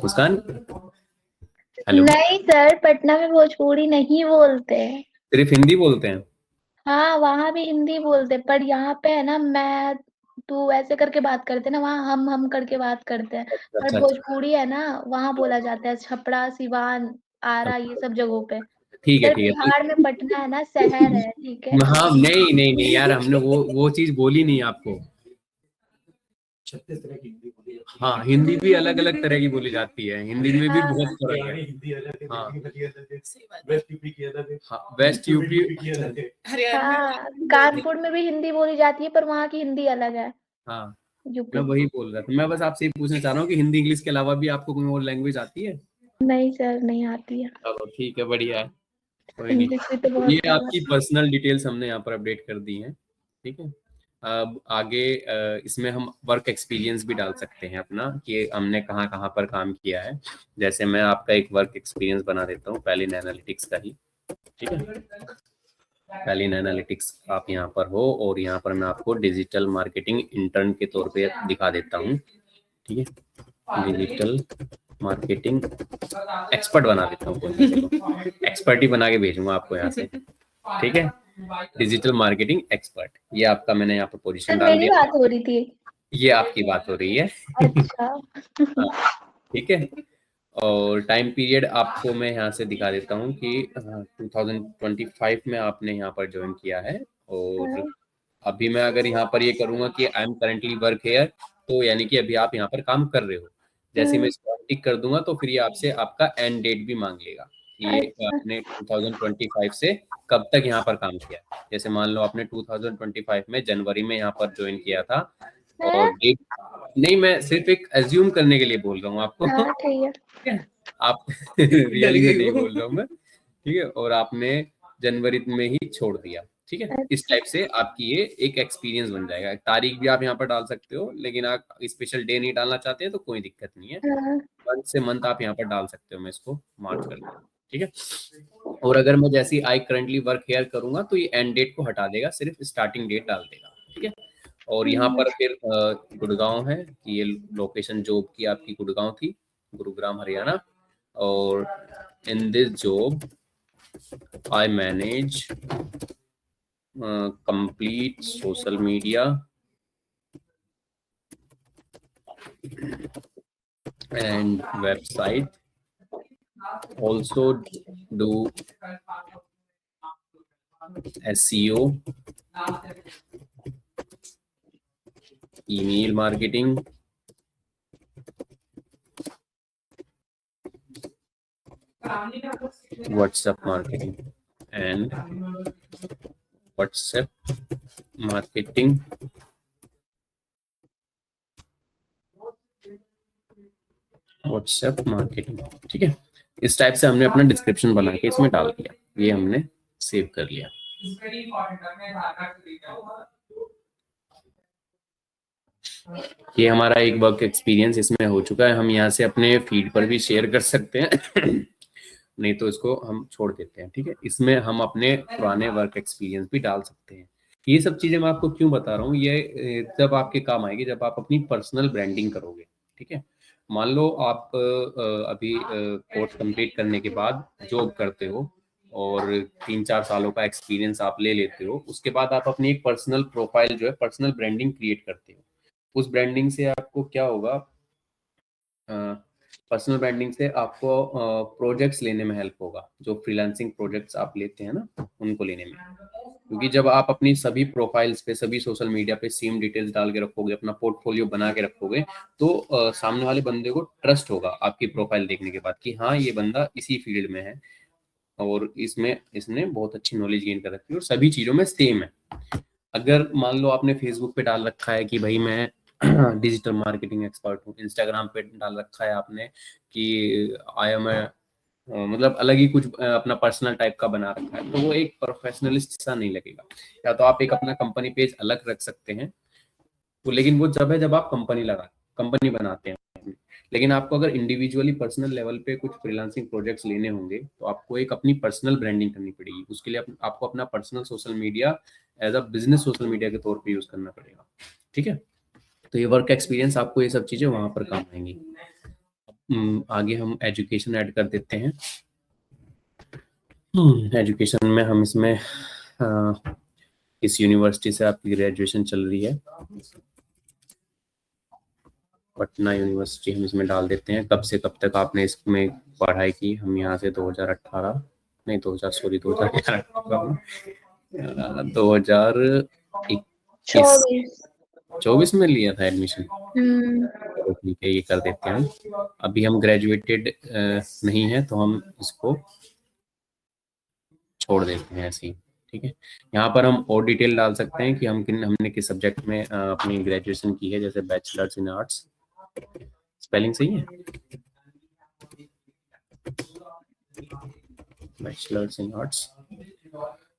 मुस्कान, हेलो, नहीं सर, पटना में भोजपुरी नहीं बोलते। सिर्फ हिंदी बोलते हैं? हाँ वहाँ भी हिंदी बोलते, पर यहाँ पे है ना, मैं तू ऐसे करके बात करते हैं ना, वहाँ हम करके बात करते हैं। पर अच्छा अच्छा, भोजपुरी है ना, वहाँ बोला जाता है छपरा, सिवान, आरा, ये सब जगहों पे। ठीक है सर ठीक है। बिहार में पटना है ना, शहर है, ठीक है। हाँ नहीं नहीं नहीं यार, हमने वो चीज बोली नहीं आपको। 36 तरह की हिंदी बोली जाती है। हाँ, हिंदी भी अलग अलग तरह की बोली जाती है, हिंदी में भी हाँ। बहुत फर्क है। हरियाणी हिंदी अलग है, हाँ। दिल्ली वाली अलग है, सही बात है। वेस्ट यूपी की अलग है, हाँ, वेस्ट यूपी। की अलग है। हरियाणा हाँ, कानपुर में भी हिंदी बोली जाती है पर वहाँ की हिंदी अलग है। हाँ, मैं यूपी। वही बोल रहा था। मैं बस आपसे ये पूछना चाह रहा हूँ कि हिंदी इंग्लिश के अलावा भी आपको कोई और लैंग्वेज आती है? नहीं सर, नहीं आती है। चलो ठीक है, बढ़िया है, कोई नहीं। इंग्लिश भी तो बहुत ये ज्यादा। आपकी पर्सनल डिटेल्स हमने यहाँ पर अपडेट कर दी हैं, ठीक है। अब आगे इसमें हम वर्क एक्सपीरियंस भी डाल सकते हैं अपना, कि हमने कहाँ कहाँ पर काम किया है। जैसे मैं आपका एक वर्क एक्सपीरियंस बना देता हूँ पैलिन एनालिटिक्स का ही, ठीक है। पैलिन एनालिटिक्स आप यहाँ पर हो, और यहाँ पर मैं आपको डिजिटल मार्केटिंग इंटर्न के तौर पे दिखा देता हूँ, ठीक है। डिजिटल मार्केटिंग एक्सपर्ट बना देता हूँ, एक्सपर्ट ही बना के भेजूंगा आपको यहाँ से, ठीक है। डिजिटल मार्केटिंग एक्सपर्ट, ये आपका मैंने यहाँ पर पोजीशन सर डाल मेरी दिया। बात हो रही थी। ये आपकी बात हो रही है, अच्छा। ठीक है। और टाइम पीरियड आपको मैं यहाँ से दिखा देता हूँ कि 2025 में आपने यहाँ पर ज्वाइन किया है, और अभी मैं अगर यहाँ पर ये करूँगा कि I am currently work here, तो यानी कि अभी आप यहाँ पर काम कर रहे हो। जैसे मैं इसको टिक कर दूंगा तो फिर ये आपसे आपका एंड डेट भी मांग लेगा कि ये अच्छा। आपने 2025 से कब तक यहाँ पर काम किया। जैसे मान लो आपने 2025 में जनवरी में यहाँ पर ज्वाइन किया था, और डेट नहीं, मैं सिर्फ एक एज्यूम करने के लिए बोल रहा हूँ आपको, हाँ ठीक है। ठीक है। आप रियली में नहीं बोल रहा हूँ मैं, ठीक है। और आपने जनवरी में ही छोड़ दिया, ठीक है। इस टाइप से आपकी ये एक एक्सपीरियंस बन जाएगा। तारीख भी आप यहाँ पर डाल सकते हो, लेकिन आप स्पेशल डे नहीं डालना चाहते हैं तो कोई दिक्कत नहीं है। हाँ। मंथ से मंथ आप यहाँ पर डाल सकते हो, मैं इसको मार्क कर दूँ, ठीक है। और अगर मैं जैसी आई करंटली वर्क हेयर करूंगा तो ये एंड डेट को हटा देगा, सिर्फ स्टार्टिंग डेट डाल देगा, ठीक है। और यहाँ पर फिर गुड़गांव है कि ये लोकेशन जॉब की आपकी गुड़गांव थी, गुरुग्राम हरियाणा। और in this job I manage complete social media and website, also do SEO, email marketing, WhatsApp marketing, and WhatsApp marketing, WhatsApp marketing, ठीक है। इस टाइप से हमने अपना डिस्क्रिप्शन बना के इसमें डाल दिया, ये हमने सेव कर लिया। ये हमारा एक वर्क एक्सपीरियंस इसमें हो चुका है। हम यहाँ से अपने फीड पर भी शेयर कर सकते हैं नहीं तो इसको हम छोड़ देते हैं, ठीक है। इसमें हम अपने पुराने वर्क एक्सपीरियंस भी डाल सकते हैं। ये सब चीजें मैं आपको क्यों बता रहा हूँ, ये जब आपके काम आएगी जब आप अपनी पर्सनल ब्रांडिंग करोगे, ठीक है। मान लो आप अभी कोर्स कंप्लीट करने के बाद जॉब करते हो और 3-4 सालों का एक्सपीरियंस आप ले लेते हो, उसके बाद आप अपनी एक पर्सनल प्रोफाइल जो है, पर्सनल ब्रांडिंग क्रिएट करते हो। उस ब्रांडिंग से आपको क्या होगा, पर्सनल ब्रांडिंग से आपको प्रोजेक्ट्स लेने में हेल्प होगा, जो फ्रीलांसिंग प्रोजेक्ट्स आप लेते हैं ना, उनको लेने में। क्योंकि जब आप अपनी सभी प्रोफाइल्स पे, सभी सोशल मीडिया पे सेम डिटेल्स डाल के रखोगे, अपना पोर्टफोलियो बना के रखोगे, तो सामने वाले बंदे को ट्रस्ट होगा आपकी प्रोफाइल देखने के बाद कि हाँ ये बंदा इसी फील्ड में है और इसमें इसने बहुत अच्छी नॉलेज गेन कर रखी है और सभी चीज़ों में सेम है। अगर मान लो आपने फेसबुक पे डाल रखा है कि भाई मैं डिजिटल मार्केटिंग एक्सपर्ट हूँ, इंस्टाग्राम पे डाल रखा है आपने कि आई एम मतलब अलग ही कुछ अपना पर्सनल टाइप का बना रखा है, तो वो एक प्रोफेशनलिस्ट सा नहीं लगेगा। या तो आप एक अपना कंपनी पेज अलग रख सकते हैं, तो लेकिन वो जब है जब आप कंपनी बनाते हैं। लेकिन आपको अगर इंडिविजुअली पर्सनल लेवल पे कुछ फ्रीलांसिंग प्रोजेक्ट्स लेने होंगे तो आपको एक अपनी पर्सनल ब्रांडिंग करनी पड़ेगी। उसके लिए आपको अपना personal social media as a business social media के तौर पे यूज करना पड़ेगा, ठीक है। तो ये वर्क एक्सपीरियंस आपको ये सब चीजें वहां पर काम आएंगी। आगे हम एजुकेशन ऐड कर देते हैं। एजुकेशन में हम इसमें इस यूनिवर्सिटी से आपकी ग्रेजुएशन चल रही है, पटना यूनिवर्सिटी हम इसमें डाल देते हैं। कब से कब तक आपने इसमें पढ़ाई की, हम यहाँ से 2018 नहीं 2018 2021 24 में लिया था एडमिशन? हम्म। चलो ठीक है, ये कर देते हैं। अभी हम ग्रेजुएटेड नहीं है तो हम इसको छोड़ देते हैं ऐसे ही, ठीक है। यहाँ पर हम और डिटेल डाल सकते हैं कि हमने किस सब्जेक्ट में अपनी ग्रेजुएशन की है, जैसे बैचलर्स इन आर्ट्स। स्पेलिंग सही है? Bachelors in arts.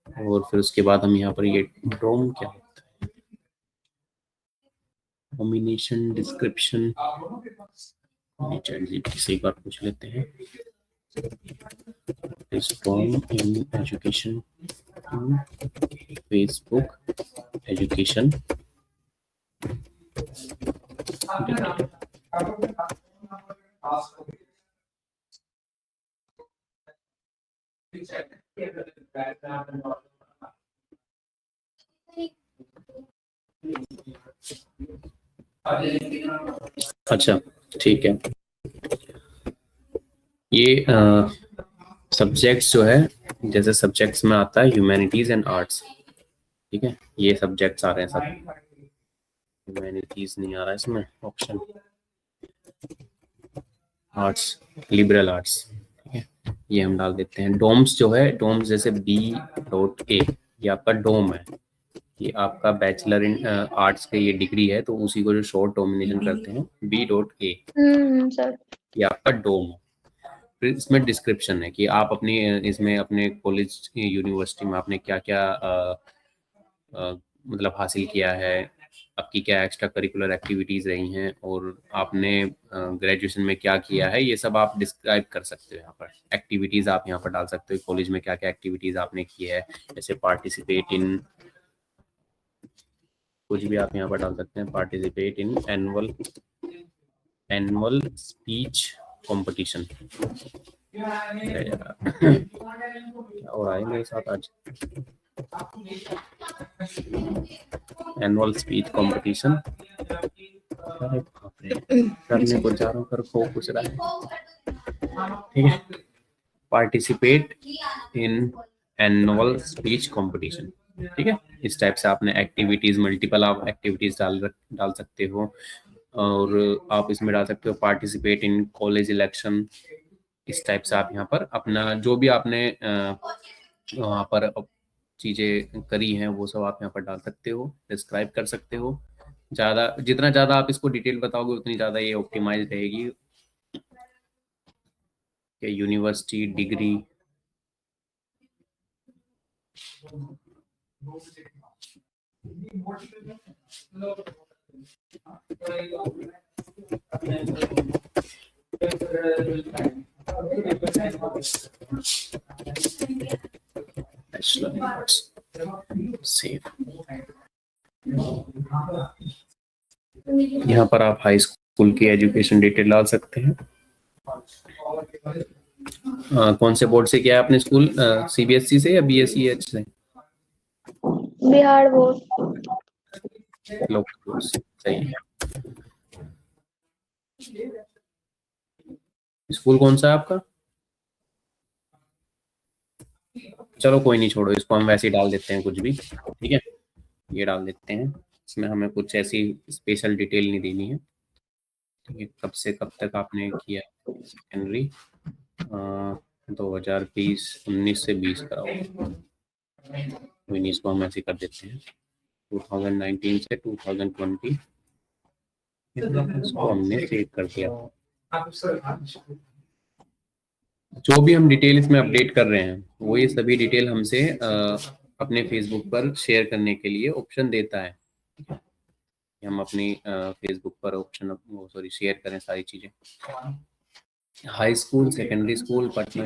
और फिर उसके बाद हम यहाँ पर ये डोम क्या होता है, कॉम्बिनेशन डिस्क्रिप्शन, चैट से एक बार पूछ लेते हैं। डोम इन एजुकेशन, फेसबुक एजुकेशन। अच्छा ठीक है, ये सब्जेक्ट्स जो है, जैसे सब्जेक्ट्स में आता है ह्यूमैनिटीज एंड आर्ट्स, ठीक है। ये सब्जेक्ट्स आ रहे हैं सब, ह्यूमैनिटीज नहीं आ रहा है इसमें ऑप्शन, आर्ट्स, लिबरल आर्ट्स, ठीक है। ये हम डाल देते हैं। डोम्स जो है, डोम्स जैसे B.A, ये आपका डोम है, ये आपका बैचलर इन आर्ट्स का ये डिग्री है, तो उसी को जो शॉर्ट डोमिनेशन करते हैं B.A, सर। ये आपका डोम है। फिर इसमें डिस्क्रिप्शन है कि आप अपनी इसमें अपने कॉलेज यूनिवर्सिटी में आपने क्या क्या मतलब हासिल किया है, आपकी क्या एक्स्ट्रा करिकुलर एक्टिविटीज रही हैं, और आपने ग्रेजुएशन में क्या किया है, ये सब आप डिस्क्राइब कर सकते हो। यहाँ पर एक्टिविटीज आप यहाँ पर डाल सकते हो, कॉलेज में क्या क्या एक्टिविटीज आपने की है, जैसे पार्टिसिपेट इन, कुछ भी आप यहाँ पर डाल सकते हैं, participate in annual speech competition. क्या हो रहा है मेरे साथ आज? एनुअल स्पीच कंपटीशन, अरे बाप रे, करने को जा रहा हूँ, कर को कुछ रहा है, ठीक है। Participate in annual speech competition, ठीक है। इस टाइप से आपने एक्टिविटीज, मल्टीपल आप एक्टिविटीज डाल सकते हो, और आप इसमें डाल सकते हो पार्टिसिपेट इन कॉलेज इलेक्शन। इस टाइप से आप यहाँ पर अपना जो भी आपने वहाँ पर चीजें करी हैं वो सब आप यहाँ पर डाल सकते हो, डिस्क्राइब कर सकते हो। जितना ज्यादा आप इसको डिटेल बताओगे उतनी ज्यादा ये ऑप्टिमाइज रहेगी। University degree, save. यहाँ पर आप हाई स्कूल की एजुकेशन डिटेल डाल सकते हैं। कौन से बोर्ड से किया है आपने स्कूल, CBSE से या BSEH से? बिहार बोर्ड। लोकल बोर्ड से, सही है। स्कूल कौन सा है आपका? चलो कोई नहीं, छोड़ो इसको, हम वैसे ही डाल देते हैं कुछ भी, ठीक है। ये डाल देते हैं, इसमें हमें कुछ ऐसी स्पेशल डिटेल नहीं देनी है, ठीक है। कब से कब तक आपने किया सेकेंडरी? 2020-19 से 20 कराओ, कोई नहीं, इसको हम ऐसे कर देते हैं। 2019 से 2020 इसको हमने सेव कर दिया। जो भी हम डिटेल इसमें अपडेट कर रहे हैं वो ये सभी डिटेल हमसे अपने फेसबुक पर शेयर करने के लिए ऑप्शन देता है। हम अपनी फेसबुक पर ऑप्शन शेयर करें सारी चीजें। High school, secondary school, Patna,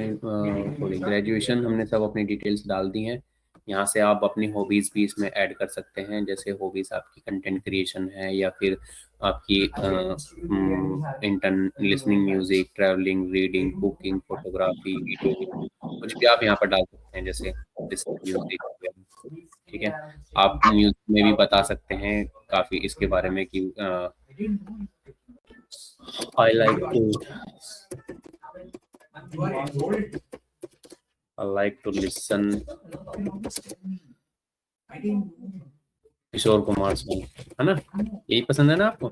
graduation, हमने सब अपनी डिटेल्स डाल दी हैं। यहाँ से आप अपनी हॉबीज भी इसमें ऐड कर सकते हैं, जैसे हॉबीज आपकी कंटेंट क्रिएशन है, या फिर आपकी listening music, travelling, reading, cooking, photography, video, कुछ भी आप यहाँ पर डाल सकते हैं, जैसे लिसनिंग म्यूजिक, ठीक है। आप म्यूजिक में भी बता सकते हैं काफी इसके बारे में कि I like to listen Kishore Kumar song, है ना? यही पसंद है ना आपको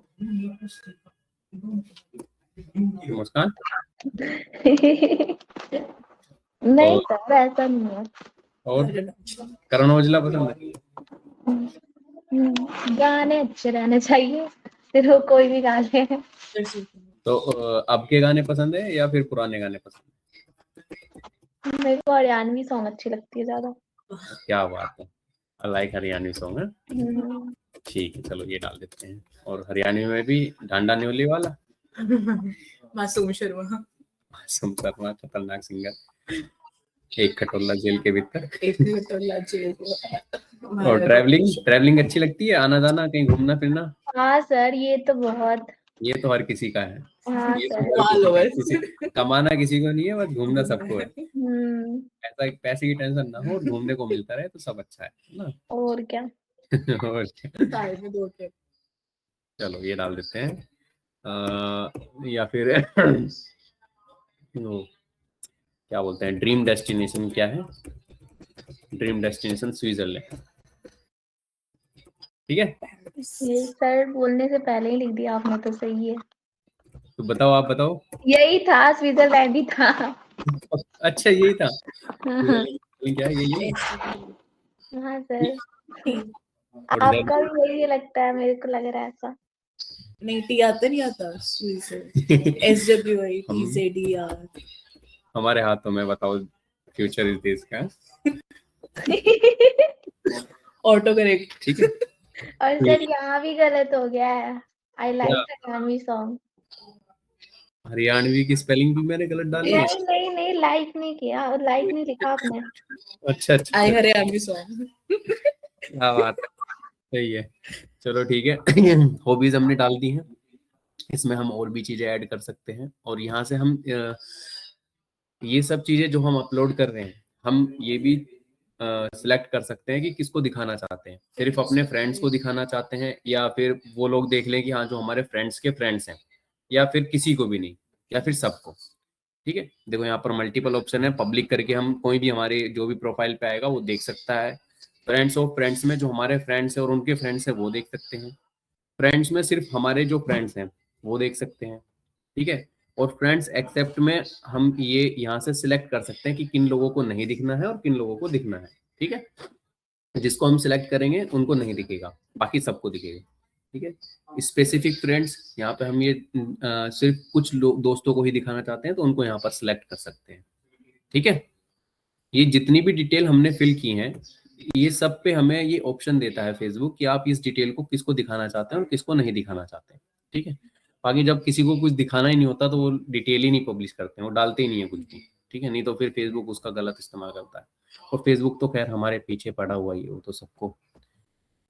मुस्कान? नहीं और सर, ऐसा नहीं है। और करण औजला पसंद है? गाने अच्छे रहने चाहिए, फिर वो कोई भी गा ले। तो अब के गाने पसंद है या फिर पुराने गाने पसंद मेरे को हरियाणवी सॉन्ग अच्छी लगती है ज्यादा। है? क्या बात है, लाइक हरियाणवी सॉन्ग है। हम्म, ठीक है, चलो ये डाल देते हैं। और हरियाणवी में भी डांडा न्योली वाला मासूम शर्मा, मासूम शर्मा खतरनाक सिंगर, एक खटोला जेल के भीतर। एक खटोला जेल। और ट्रैवलिंग ट्रैवलिंग अच्छी लगती है, आना जाना कहीं घूमना फिरना? हाँ सर, ये तो बहुत। ये तो हर किसी का है, हाँ ये तो सर। हर किसी का है। Followers। किसी कमाना किसी को नहीं है, बस घूमना सबको है। हम्म, ऐसा पैसे की टेंशन ना हो और घूमने को मिलता रहे तो सब अच्छा है ना। और क्या। और साइड में दो थे। चलो ये डाल देते हैं। या फिर वो क्या बोलते हैं, ड्रीम डेस्टिनेशन क्या है? ड्रीम डेस्टिनेशन स्विट्जरलैंड, ठीक है। ये सर बोलने से पहले ही लिख दिया आपने, तो सही है। तो बताओ, आप बताओ। यही था, स्विट्जरलैंड ही था। अच्छा यही था, हाँ क्या है ये? सर, और आपका भी यही लगता है, मेरे को लग रहा है ऐसा। नहीं, टी आता नहीं आता, SWI हम TZER। हमारे हाथों में, बताओ फ्यूचर इस देश का, ऑटो करेक्ट। ठीक है। और सर यहाँ भी गलत हो गया है। आई क्या? Like Haryanvi song. हरियाणवी की स्पेलिंग भी मैंने गलत डाली है? नहीं नहीं नहीं, लाइक नहीं किया, और लाइक नहीं लिखा आपने। अच्छा अच्छा, आई हरियाणवी सॉन्ग। क्या बात है, सही है। चलो ठीक है। हॉबीज हमने डाल दी हैं, इसमें हम और भी चीजें ऐड कर सकते हैं। और यहाँ से हम ये सब चीजें जो हम अपलोड कर रहे हैं, हम ये भी सिलेक्ट कर सकते हैं कि किसको दिखाना चाहते हैं। सिर्फ अपने फ्रेंड्स को दिखाना चाहते हैं, या फिर वो लोग देख लें कि हाँ जो हमारे फ्रेंड्स के फ्रेंड्स हैं, या फिर किसी को भी नहीं, या फिर सबको। ठीक है, देखो यहाँ पर मल्टीपल ऑप्शन है। पब्लिक करके हम कोई भी हमारे जो भी प्रोफाइल पे आएगा वो देख सकता है। फ्रेंड्स ऑफ फ्रेंड्स में जो हमारे फ्रेंड्स हैं और उनके फ्रेंड्स हैं वो देख सकते हैं। फ्रेंड्स में सिर्फ हमारे जो फ्रेंड्स हैं वो देख सकते हैं, ठीक है। और फ्रेंड्स एक्सेप्ट में हम ये यहाँ से सिलेक्ट कर सकते हैं कि किन लोगों को नहीं दिखना है और किन लोगों को दिखना है, ठीक है। जिसको हम सिलेक्ट करेंगे उनको नहीं दिखेगा, बाकी सबको दिखेगा, ठीक है। स्पेसिफिक फ्रेंड्स, यहाँ पे हम ये सिर्फ कुछ लोग दोस्तों को ही दिखाना चाहते हैं तो उनको यहाँ पर सिलेक्ट कर सकते हैं, ठीक है। ये जितनी भी डिटेल हमने फिल की हैं, ये सब पे हमें ये ऑप्शन देता है फेसबुक कि आप इस डिटेल को किसको दिखाना चाहते हैं और किसको नहीं दिखाना चाहते हैं, ठीक है। बाकी जब किसी को कुछ दिखाना ही नहीं होता तो वो डिटेल ही नहीं पब्लिश करते हैं, वो डालते ही नहीं है कुछ भी, ठीक है। नहीं तो फिर फेसबुक उसका गलत इस्तेमाल करता है। और फेसबुक तो खैर हमारे पीछे पड़ा हुआ ही है, वो तो सबको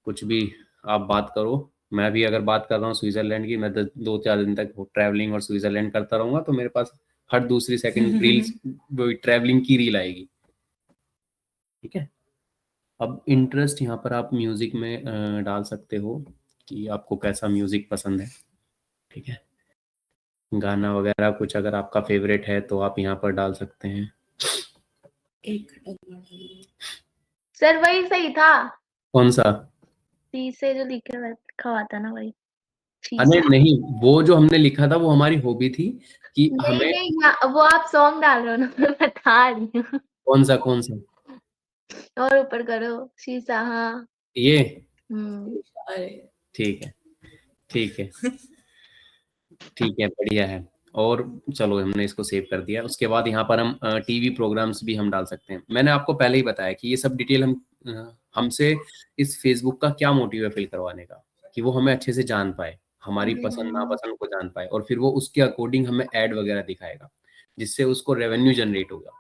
कुछ भी आप बात करो। मैं भी अगर बात कर रहा हूँ स्विट्जरलैंड की, मैं 2-4 दिन तक ट्रैवलिंग और स्विट्जरलैंड करता रहूंगा तो मेरे पास हर दूसरी सेकंड रील्स ट्रैवलिंग की रील आएगी, ठीक है। अब इंटरेस्ट यहाँ पर आप म्यूजिक में डाल सकते हो कि आपको कैसा म्यूजिक पसंद है, ठीक है। गाना वगैरह कुछ अगर आपका फेवरेट है तो आप यहाँ पर डाल सकते हैं। एक खटोला। सर वही सही था, कौन सा? सी से जो लिखा हुआ था ना, वही सी अरे से। नहीं, वो जो हमने लिखा था वो हमारी हॉबी थी कि नहीं हमें। नहीं, वो आप सॉन्ग डाल रहे हो ना, मैं बता रही हूँ। कौन सा? और ऊपर करो, शीशा, हाँ। ये अरे ठीक है, ठीक है, ठीक है, बढ़िया है। और चलो हमने इसको सेव कर दिया। उसके बाद यहाँ पर हम टीवी प्रोग्राम्स भी हम डाल सकते हैं। मैंने आपको पहले ही बताया कि ये सब डिटेल हम हमसे इस फेसबुक का क्या मोटिव है फिल करवाने का, कि वो हमें अच्छे से जान पाए, हमारी पसंद नापसंद को जान पाए, और फिर वो उसके अकॉर्डिंग हमें ऐड वगैरह दिखाएगा, जिससे उसको रेवेन्यू जनरेट होगा।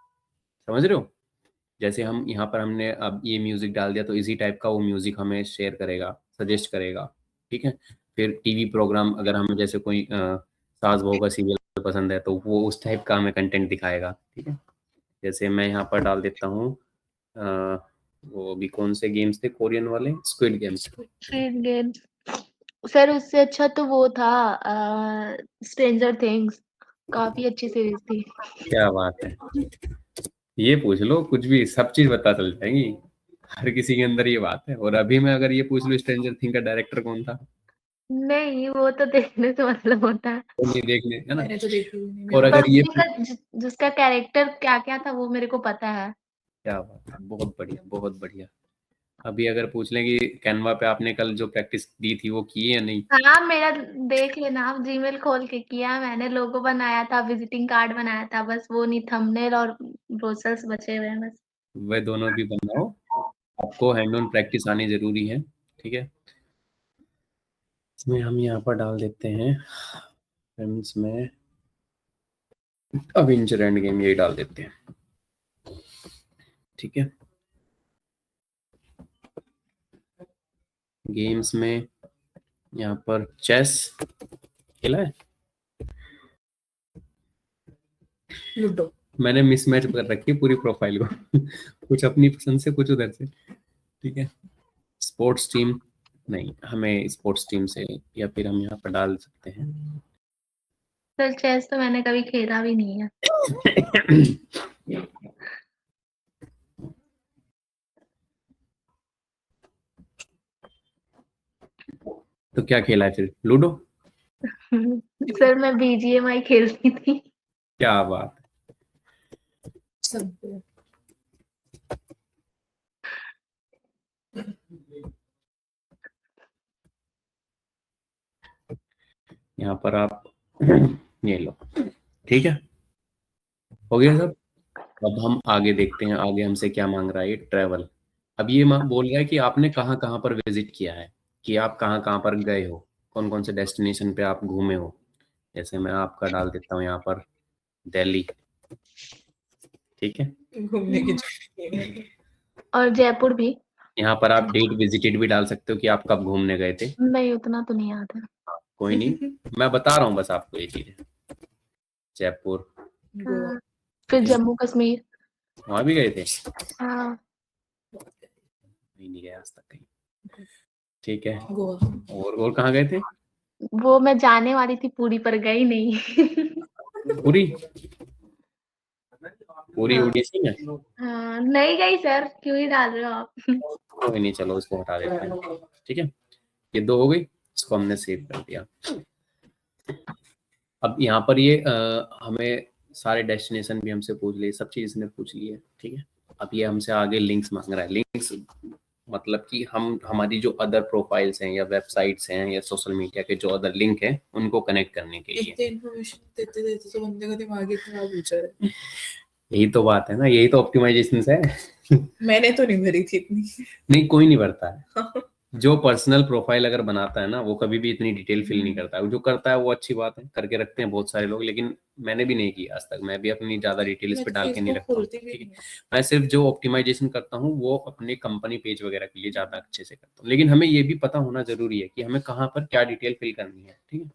समझ रहे हो? जैसे हम यहाँ पर हमने अब ये म्यूजिक डाल दिया तो इसी टाइप का वो म्यूजिक हमें शेयर करेगा, सजेस्ट करेगा, ठीक है। फिर टीवी प्रोग्राम, अगर हमें जैसे कोई सास बहू का सीरियल पसंद है तो वो उस टाइप का हमें कंटेंट दिखाएगा, ठीक है। जैसे मैं यहाँ पर डाल देता हूँ वो अभी कौन से गेम्स थे कोरियन वाले, squid games. Squid game. Sir उससे अच्छा तो वो था, स्ट्रेंजर थिंग्स, काफी अच्छी सीरीज थी। क्या बात है, ये पूछ लो कुछ भी, सब चीज पता चल जाएगी। हर किसी के अंदर ये बात है। और अभी मैं अगर ये पूछ लूँ स्ट्रेंजर थिंग का डायरेक्टर कौन था, नहीं, वो तो देखने से मतलब होता है। तो नहीं देखने, है ना। मैंने तो देखी भी नहीं, और मेरे अगर ये पबजी का जिसका कैरेक्टर क्या-क्या था वो मेरे को पता है। क्या बात है, बहुत बढ़िया बहुत बढ़िया। अभी अगर पूछ लें कि कैनवा पे आपने कल जो प्रैक्टिस दी थी वो की है या नहीं, हाँ, मेरा देख लेना आप, जीमेल खोल के किया मैंने, लोगो बनाया था, विजिटिंग कार्ड बनाया था, बस वो नहीं, थंबनेल और ब्रोशर्स बचे हुए हैं बस। वह दोनों भी बनाओ। आपको हैंड ऑन प्रैक्टिस आनी जरूरी है, ठीक है। इसमें हम यहाँ पर डाल देते हैं फ्रेंड्स में अवेंजर एंड गेम, यही डाल देते हैं, ठीक है। गेम्स में यहाँ पर चेस खेला है, लूडो। मैंने मिसमैच कर रखी है पूरी प्रोफाइल को कुछ अपनी पसंद से कुछ उधर से, ठीक है। स्पोर्ट्स टीम नहीं, हमें स्पोर्ट्स टीम से, या फिर हम यहाँ पर डाल सकते हैं सर चेस तो मैंने कभी खेला भी नहीं है। तो क्या खेला है फिर, लूडो। सर मैं बीजीएमआई खेलती थी। क्या बात सब है, यहाँ पर आप ये लो, ठीक है, हो गया सब। अब हम आगे देखते हैं, आगे हमसे क्या मांग रहा है ये ट्रैवल। अब ये बोल रहा है कि आपने कहाँ कहाँ पर विजिट किया है, कि आप कहाँ कहाँ पर गए हो, कौन कौन से डेस्टिनेशन पे आप घूमे हो। जैसे मैं आपका डाल देता हूँ यहाँ पर दिल्ली, ठीक है। घूमने की जगह है। और जयपुर भी। यहाँ पर आप डेट विजिटेड भी डाल सकते हो कि आप कब घूमने गए थे। नहीं, उतना तो नहीं याद है। कोई नहीं, मैं बता रहा हूँ बस आपको ये चीजें। जयपुर, गोवा। हाँ, फिर जम्मू कश्मीर। वहां भी गए थे, हाँ, नहीं गए आज तक कहीं, ठीक है। गोवा। और कहाँ गए थे, वो मैं जाने वाली थी पूरी पर गई नहीं। पूरी, पूरी हाँ, उड़ीसी में। हाँ, नहीं गई सर, क्यों ही डाल रहे हो आप? कोई नहीं, चलो इसको हटा देते हैं, ठीक है। ये दो हो गई, इसको हमने सेव कर दिया। अब यहाँ पर ये हमें सारे डेस्टिनेशन भी हमसे पूछ लिए, सब चीज इसने पूछ ली है, ठीक है। अब ये हमसे आगे लिंक्स मांग रहा है। लिंक्स मतलब कि हम हमारी जो अदर प्रोफाइल्स हैं या वेबसाइट्स हैं या सोशल मीडिया के जो अदर लिंक हैं उनको कनेक्ट करने के लिए। इतने इन्फॉर्मेशन देते देते तो बंदे का दिमाग ही खराब हो जाए। यही तो बात है ना, यही तो ऑप्टिमाइजेशन है। मैंने तो नहीं भरी थी इतनी। नहीं, कोई नहीं भरता है। जो पर्सनल प्रोफाइल अगर बनाता है ना वो कभी भी इतनी डिटेल फिल नहीं करता है। जो करता है वो अच्छी बात है, करके रखते हैं बहुत सारे लोग, लेकिन मैंने भी नहीं किया आज तक। मैं भी अपनी ज्यादा डिटेल इस मैं पे तो डाल के नहीं फेसबुक रखता हूँ, खोलती भी ठीक है। नहीं। मैं सिर्फ जो ऑप्टिमाइजेशन करता हूँ वो अपने कंपनी पेज वगैरह के लिए ज्यादा अच्छे से करता हूँ, लेकिन हमें ये भी पता होना जरूरी है कि हमें कहाँ पर क्या डिटेल फिल करनी है, ठीक है।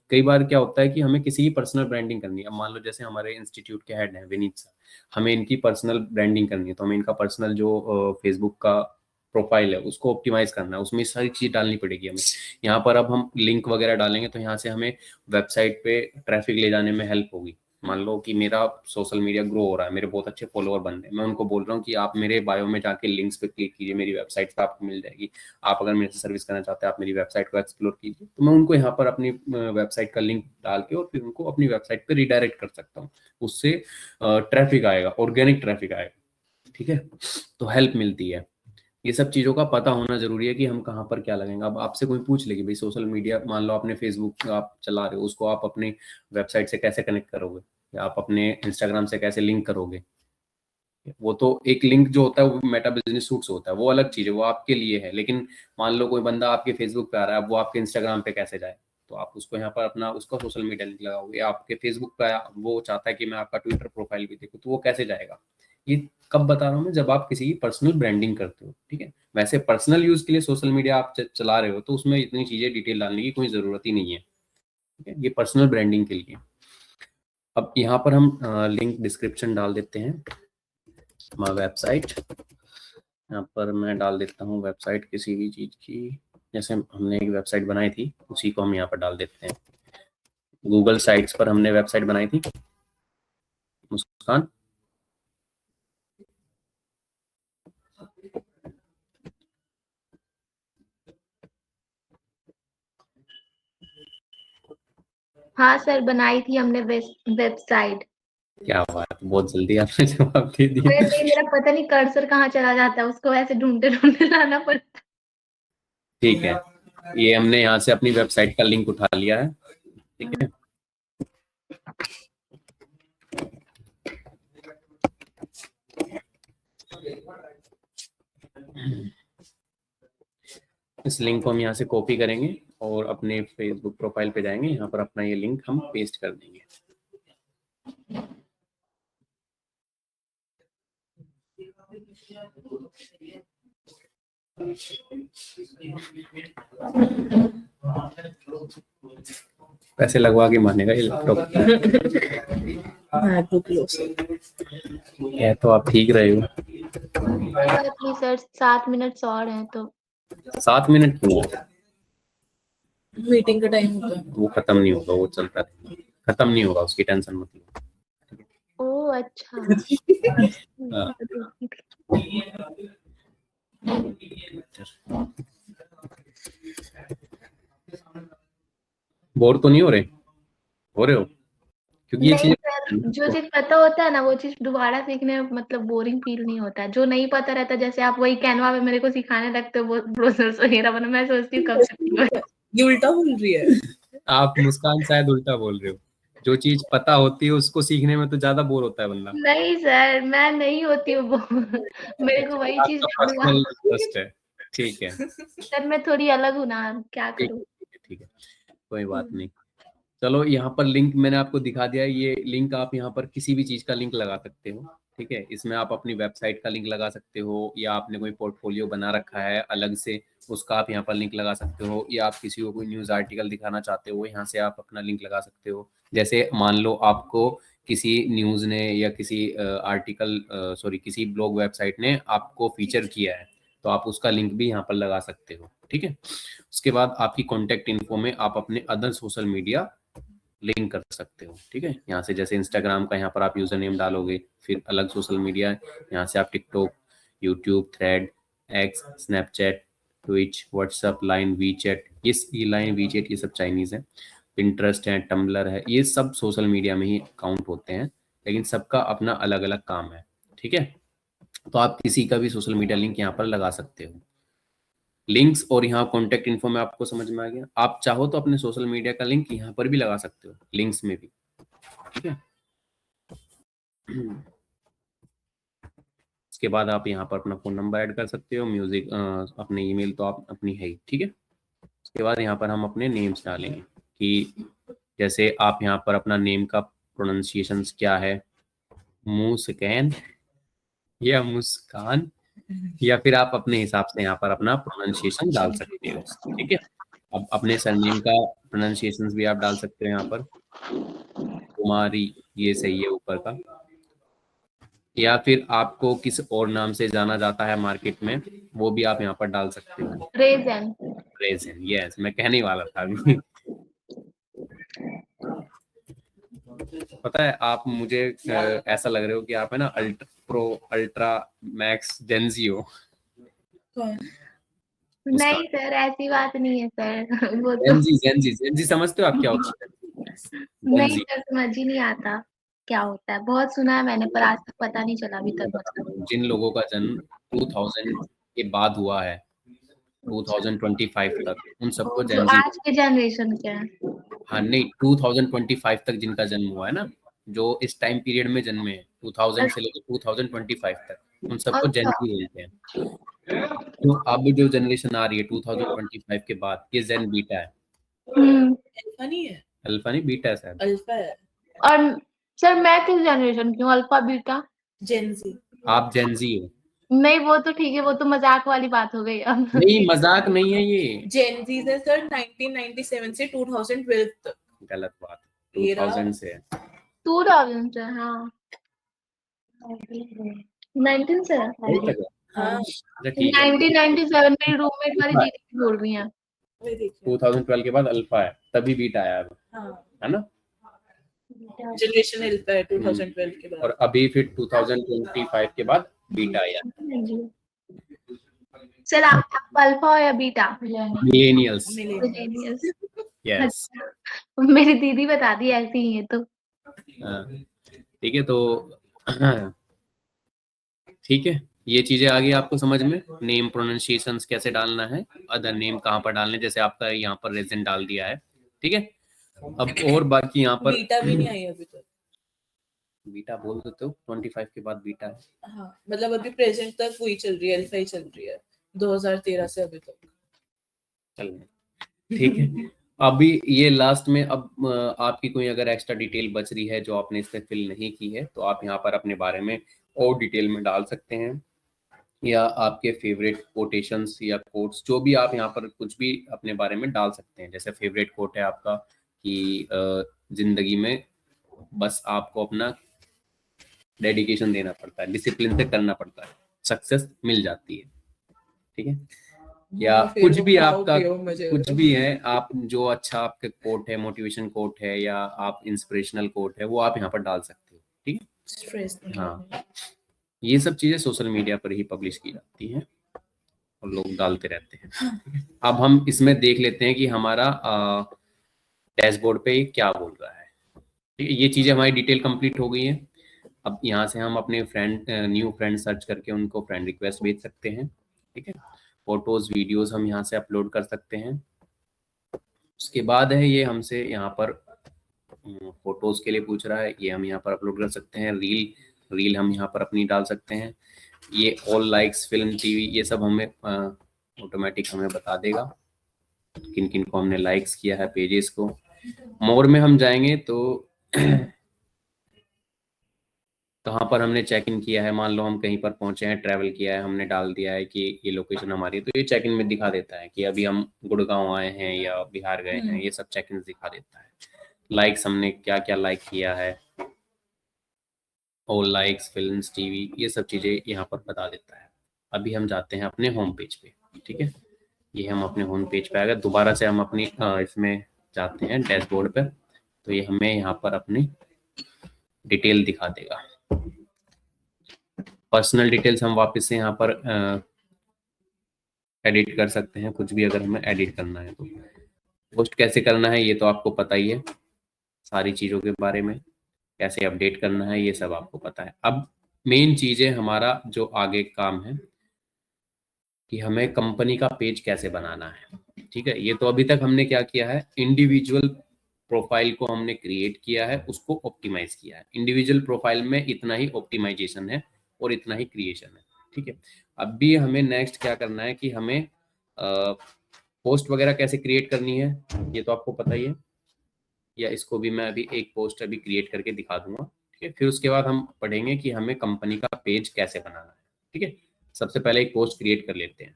कई बार क्या होता है कि हमें किसी की पर्सनल ब्रांडिंग करनी है। अब मान लो जैसे हमारे इंस्टीट्यूट के हेड हैं विनीत सर, हमें इनकी पर्सनल ब्रांडिंग करनी है, तो हमें इनका पर्सनल जो फेसबुक का प्रोफाइल है उसको ऑप्टिमाइज करना है, उसमें सारी चीज डालनी पड़ेगी हमें। यहाँ पर अब हम लिंक वगैरह डालेंगे तो यहाँ से हमें वेबसाइट पे ट्रैफिक ले जाने में हेल्प होगी। मान लो कि मेरा सोशल मीडिया ग्रो हो रहा है, मेरे बहुत अच्छे फॉलोअर बन रहे हैं, मैं उनको बोल रहा हूँ कि आप मेरे बायो में जाके लिंक्स पे क्लिक कीजिए, मेरी वेबसाइट पे आपको मिल जाएगी। आप अगर मेरे से सर्विस करना चाहते हैं आप मेरी वेबसाइट को एक्सप्लोर कीजिए, तो मैं उनको यहाँ पर अपनी वेबसाइट का लिंक डाल के और फिर उनको अपनी वेबसाइट पे रिडायरेक्ट कर सकता हूँ। उससे ट्रैफिक आएगा, ऑर्गेनिक ट्रैफिक आएगा, ठीक है। तो हेल्प मिलती है। ये सब चीज़ों का पता होना जरूरी है कि हम कहाँ पर क्या लगेंगे। अब आपसे कोई पूछ ले कि भाई सोशल मीडिया, मान लो आपने फेसबुक आप चला रहे हो, उसको आप अपनी वेबसाइट से कैसे कनेक्ट करोगे, या आप अपने इंस्टाग्राम से कैसे लिंक करोगे। वो तो एक लिंक जो होता है वो मेटा बिजनेस सूट से होता है, वो अलग चीज़ है, वो आपके लिए है। लेकिन मान लो कोई बंदा आपके फेसबुक पे आ रहा है, अब वो आपके इंस्टाग्राम पे कैसे जाए, तो आप उसको यहाँ पर अपना उसका सोशल मीडिया लिंक लगाओगे। आपके फेसबुक पे आया, वो चाहता है कि मैं आपका ट्विटर प्रोफाइल भी देखूँ, तो वो कैसे जाएगा। ये कब बता रहा हूँ मैं, जब आप किसी की पर्सनल ब्रांडिंग करते हो, ठीक है। वैसे पर्सनल यूज के लिए सोशल मीडिया आप चला रहे हो तो उसमें इतनी चीजें डिटेल डालने की कोई जरूरत ही नहीं है, ठीक है। ये पर्सनल ब्रांडिंग के लिए। अब यहाँ पर हम लिंक डिस्क्रिप्शन डाल देते हैं, हमारा वेबसाइट। यहाँ पर मैं डाल देता हूँ वेबसाइट किसी भी चीज की, जैसे हमने एक वेबसाइट बनाई थी उसी को हम यहाँ पर डाल देते हैं। गूगल साइट्स पर हमने वेबसाइट बनाई थी, मुस्कान। हाँ सर, बनाई थी हमने वेबसाइट। क्या बात, बहुत जल्दी आपने जवाब दे दिया। वैसे मेरा पता नहीं कर्सर कहाँ चला जाता है, उसको ऐसे ढूंढते ढूंढते लाना पड़ता है। ठीक है, ये हमने यहाँ से अपनी वेबसाइट का लिंक उठा लिया है, ठीक है। इस लिंक को हम यहाँ से कॉपी करेंगे और अपने फेसबुक प्रोफाइल पे जाएंगे, यहाँ पर अपना ये लिंक हम पेस्ट कर देंगे। पैसे लगवा के मानेगा ये लैपटॉप। है तो आप ठीक रहे हो। प्लीज सर, 7 मिनट और हैं तो 7 मिनट क्यों? मीटिंग का टाइम होता है। वो खत्म नहीं होगा, वो चलता रहेगा, खत्म नहीं होगा, उसकी टेंशन मत लो। ओह अच्छा। हाँ। बोर तो नहीं हो रहे हो? क्योंकि ये नहीं चीज सर, जो चीज पता होता है ना वो चीज दोबारा सीखने में मतलब बोरिंग फील नहीं होता है। जो नहीं पता रहता, जैसे आप वही कैनवा पे मेरे को सिखाने लगते हो वो ब्राउजर्स वगैरह बना, मैं सोचती हूँ कब सीखूंगा। ये उल्टा बोल रही है। आप मुस्कान शायद उल्टा बोल रहे हो। जो चीज पता होती है उसको सीखने में तो ज्यादा बोर होता है बंदा। नहीं सर, मैं नहीं होती हूँ वो। मेरे को वही चीज आपका पर्सनल इंटरेस्ट है, ठीक है। सर, मैं थोड़ी अलग हूँ ना, क्या ठीक करूँ। है, ठीक है, कोई बात नहीं। चलो, यहाँ पर लिंक मैंने आपको दिखा दिया है। ये लिंक आप यहाँ पर किसी भी चीज का लिंक लगा सकते हो, ठीक है। इसमें आप अपनी वेबसाइट का लिंक लगा सकते हो, या आपने कोई पोर्टफोलियो बना रखा है अलग से, उसका आप यहाँ पर लिंक लगा सकते हो, या आप किसी को कोई न्यूज आर्टिकल दिखाना चाहते हो, यहाँ से आप अपना लिंक लगा सकते हो। जैसे मान लो आपको किसी न्यूज ने या किसी किसी ब्लॉग वेबसाइट ने आपको फीचर किया है, तो आप उसका लिंक भी यहाँ पर लगा सकते हो, ठीक है। उसके बाद आपकी कॉन्टेक्ट इन्फो में आप अपने अदर सोशल मीडिया लिंक कर सकते हो, ठीक है। यहाँ से जैसे इंस्टाग्राम का यहाँ पर आप यूजर नेम डालोगे, फिर अलग सोशल मीडिया, यहाँ से आप TikTok, YouTube, thread, x, Snapchat, Twitch, WhatsApp, line, WeChat, ये लाइन वीचैट ये सब चाइनीज है, पिंटरेस्ट है, टम्बलर है, ये सब सोशल मीडिया में ही काउंट होते हैं, लेकिन सबका अपना अलग अलग काम है, ठीक है। तो आप किसी का भी सोशल मीडिया लिंक यहाँ पर लगा सकते हो। लिंक्स और यहाँ कॉन्टेक्ट इन्फो में आपको समझ में आ गया। आप चाहो तो अपने सोशल मीडिया का लिंक यहाँ पर भी लगा सकते हो, लिंक्स में भी, ठीक है। इसके बाद आप यहाँ पर अपना फोन नंबर ऐड कर सकते हो, म्यूजिक अपने ईमेल तो आप अपनी है ही, ठीक है। उसके बाद यहाँ पर हम अपने नेम्स डालेंगे कि जैसे आप यहाँ पर अपना नेम का प्रोनाउंसिएशन क्या है, मुस्कान या मुस्कान, या फिर आप अपने हिसाब से यहाँ पर अपना प्रोनाउंसिएशन डाल सकते हो, ठीक है। अब अपने सरनेम का प्रोनाउंसिएशन भी आप डाल सकते हो यहाँ पर, कुमारी ये सही है ऊपर का, या फिर आपको किस और नाम से जाना जाता है मार्केट में, वो भी आप यहाँ पर डाल सकते हो। रेजन। रेजन, यस, मैं कहने वाला था अभी। पता है आप मुझे ऐसा लग रहे हो कि आप है ना अल्ट्रा मैक्स जेंजी हो। नहीं सर, ऐसी बात नहीं है सर। वो तो जेंजी समझते हो आप क्या होता है? नहीं जेंजी, सर, समझ ही नहीं आता क्या होता है। बहुत सुना है मैंने, पर आज तक पता नहीं चला अभी मैं तक बताता मतलब। हूँ, जिन लोगों का जन्म 2000 के बाद हुआ है, 2025 तक, उन सबको जो जेंजी। आज के जनरेशन के हैं। हाँ नहीं, 2025 तक जिनका जन्म हुआ है ना, जो इस टाइम पीरियड में जन्मे हैं 2000 से लेकर 2025 तक, उन सबको अच्छा। जेंजी बोलते हैं। तो अब जो जनरेशन आ रही है 2025 के बाद, ये जेन बीटा है। अल्फा नहीं है, अल्फा नहीं, बीटा है शायद। अल्फा है। और सर, मैं किस जनरेशन की हूँ, अल्फा बीटा? जेनजी। आप जेंजी हो। नहीं, वो तो ठीक है, वो तो मजाक वाली बात हो गई अब। नहीं, मजाक नहीं है ये, जेनजी है सर 1997 से 2012 तक। गलत बात, ये रहा। 2000 से है। 2000 से, हाँ। 19 से। अभी तक है? हाँ, अच्छा ठीक है। 1997 मेरी रूममेट वाली दीदी बोल रही हैं। वही देखिए। 2012 के बाद अल्फा है, तभी बीटा आया अब, हाँ, है ना। जनरेशन अल्फा है 2012 के बाद। और अभी फिर 2025 के बाद बीटा आया। सर, आप अल्फा हो या बीटा? मिलेनियल्स। Millennials। यस। मेरी दीदी बता दी ऐसी ही है तो। ठीक है, तो ठीक है, ये चीजें आ गई आपको समझ में, नेम प्रोनाउंसिएशंस कैसे डालना है, अदर नेम कहाँ पर डालने, जैसे आपका यहाँ पर रेजेंट डाल दिया है, ठीक है। अब और बाकी यहाँ पर बीटा भी नहीं आई अभी तक। बीटा बोल देते हो, 25 के बाद बीटा है। हाँ मतलब अभी प्रेजेंट तक वही चल रही है, अल्फा ही चल रही है 2013 से अभी तक। चल ठीक है। अभी ये लास्ट में अब आपकी कोई अगर एक्स्ट्रा डिटेल बच रही है जो आपने इसमें फिल नहीं की है, तो आप यहाँ पर अपने बारे में और डिटेल में डाल सकते हैं, या आपके फेवरेट कोटेशंस या कोट्स, जो भी आप यहाँ पर कुछ भी अपने बारे में डाल सकते हैं। जैसे फेवरेट कोट है आपका कि जिंदगी में बस आपको अपना डेडिकेशन देना पड़ता है, डिसिप्लिन से करना पड़ता है, सक्सेस मिल जाती है, ठीक है। या कुछ भी आपका कुछ भी है, आप जो अच्छा आपके कोट है, मोटिवेशन कोट है या आप इंस्पिरेशनल कोट है, वो आप यहाँ पर डाल सकते हो, ठीक है। स्ट्रेस हाँ, ये सब चीजें सोशल मीडिया पर ही पब्लिश की जाती हैं और लोग डालते रहते हैं। अब हम इसमें देख लेते हैं कि हमारा डैशबोर्ड पे ये क्या बोल रहा है, ठीक है। ये चीजें हमारी डिटेल कंप्लीट हो गई है। अब यहाँ से हम अपने फ्रेंड न्यू फ्रेंड सर्च करके उनको फ्रेंड रिक्वेस्ट भेज सकते हैं, ठीक है। फोटोज वीडियोस हम यहाँ से अपलोड कर सकते हैं। उसके बाद है ये हमसे यहाँ पर फोटोज के लिए पूछ रहा है, ये हम यहाँ पर अपलोड कर सकते हैं। रील रील हम यहाँ पर अपनी डाल सकते हैं। ये ऑल लाइक्स, फिल्म, टीवी, ये सब हमें ऑटोमेटिक हमें बता देगा किन किन को हमने लाइक्स किया है पेजेस को। मोर में हम जाएंगे तो कहाँ पर हमने चेक इन किया है, मान लो हम कहीं पर पहुंचे हैं, ट्रैवल किया है, हमने डाल दिया है कि ये लोकेशन हमारी है, तो ये चेक इन में दिखा देता है कि अभी हम गुड़गांव आए हैं या बिहार गए हैं, ये सब चेक इन दिखा देता है। लाइक्स हमने क्या क्या लाइक किया है, और लाइक्स, फिल्म्स, टीवी, ये सब चीज़ें यहाँ पर बता देता है। अभी हम जाते हैं अपने होम पेज पे, ठीक है। ये हम अपने होम पेज पे आ गए। दोबारा से हम अपनी इसमें जाते हैं डैशबोर्ड पे, तो ये हमें यहाँ पर अपनी डिटेल दिखा देगा। पर्सनल डिटेल्स हम वापस से यहाँ पर एडिट कर सकते हैं, कुछ भी अगर हमें एडिट करना है तो। पोस्ट कैसे करना है ये तो आपको पता ही है, सारी चीज़ों के बारे में कैसे अपडेट करना है ये सब आपको पता है। अब मेन चीज़ है हमारा जो आगे काम है कि हमें कंपनी का पेज कैसे बनाना है, ठीक है। ये तो अभी तक हमने क्या किया है, इंडिविजुअल प्रोफाइल को हमने क्रिएट किया है, उसको ऑप्टिमाइज किया है। इंडिविजुअल प्रोफाइल में इतना ही ऑप्टिमाइजेशन है और इतना ही क्रिएशन है, ठीक है। अब भी हमें नेक्स्ट क्या करना है कि हमें पोस्ट वगैरह कैसे क्रिएट करनी है, ये तो आपको पता ही है, या इसको भी मैं अभी एक पोस्ट अभी क्रिएट करके दिखा दूंगा, ठीक है। फिर उसके बाद हम पढ़ेंगे कि हमें कंपनी का पेज कैसे बनाना है, ठीक है। सबसे पहले एक पोस्ट क्रिएट कर लेते हैं,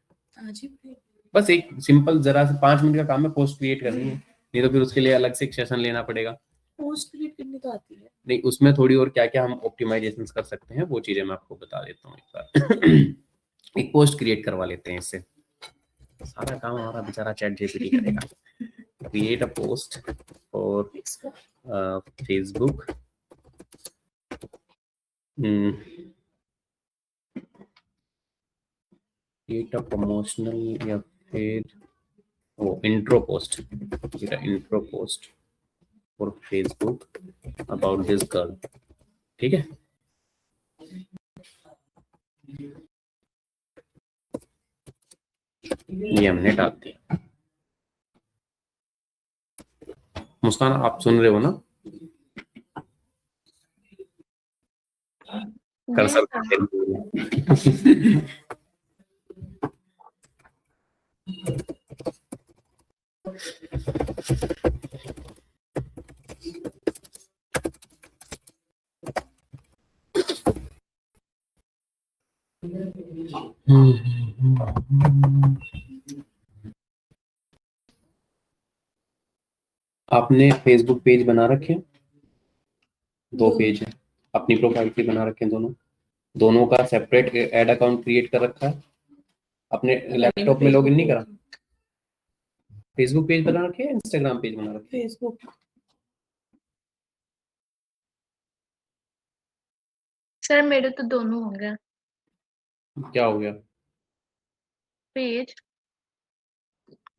बस एक सिंपल जरा से 5 मिनट का काम है, पोस्ट क्रिएट करनी है, नहीं तो फिर उसके लिए अलग से एक सेशन लेना पड़ेगा। पोस्ट क्रिएट करनी तो आती है नहीं, उसमें थोड़ी और क्या क्या हम ऑप्टिमाइजेशन कर सकते हैं वो चीजें मैं आपको बता देता हूँ एक बार। एक पोस्ट क्रिएट करवा लेते हैं इससे, सारा काम हमारा बेचारा चैट जीपीटी करेगा। Create a post for Facebook, create a promotional या फिर वो intro post, intro post for Facebook about this girl, ठीक है। ये हमने डाल दिया। मुस्कान आप सुन रहे हो ना, कर सकते हैं। आपने फेसबुक पेज बना रखे हैं? 2 पेज है, अपनी प्रोफाइल पे बना रखे हैं दोनों, दोनों का सेपरेट ऐड अकाउंट क्रिएट कर रखा है। अपने लैपटॉप में लॉगिन नहीं करा? फेसबुक पेज बना रखे हैं, इंस्टाग्राम पेज बना रखे हैं? फेसबुक। सर मेरे तो दोनों हो गया क्या हो गया? पेज।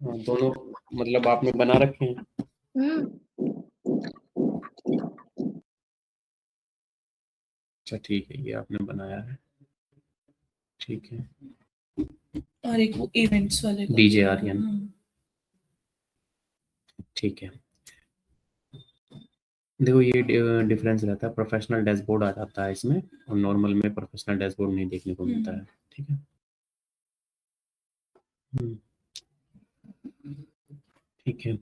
हाँ, दोनों मतलब आपने बना रखे हैं। अच्छा ठीक है, ये आपने बनाया है, ठीक है। और एक वो इवेंट्स वाले का डीजे भी है। आर्यन, ठीक है। देखो ये डिफरेंस रहता है, प्रोफेशनल डैशबोर्ड आ जाता है इसमें, और नॉर्मल में प्रोफेशनल डैशबोर्ड नहीं देखने को मिलता है, ठीक है। हम्म, ठीक है।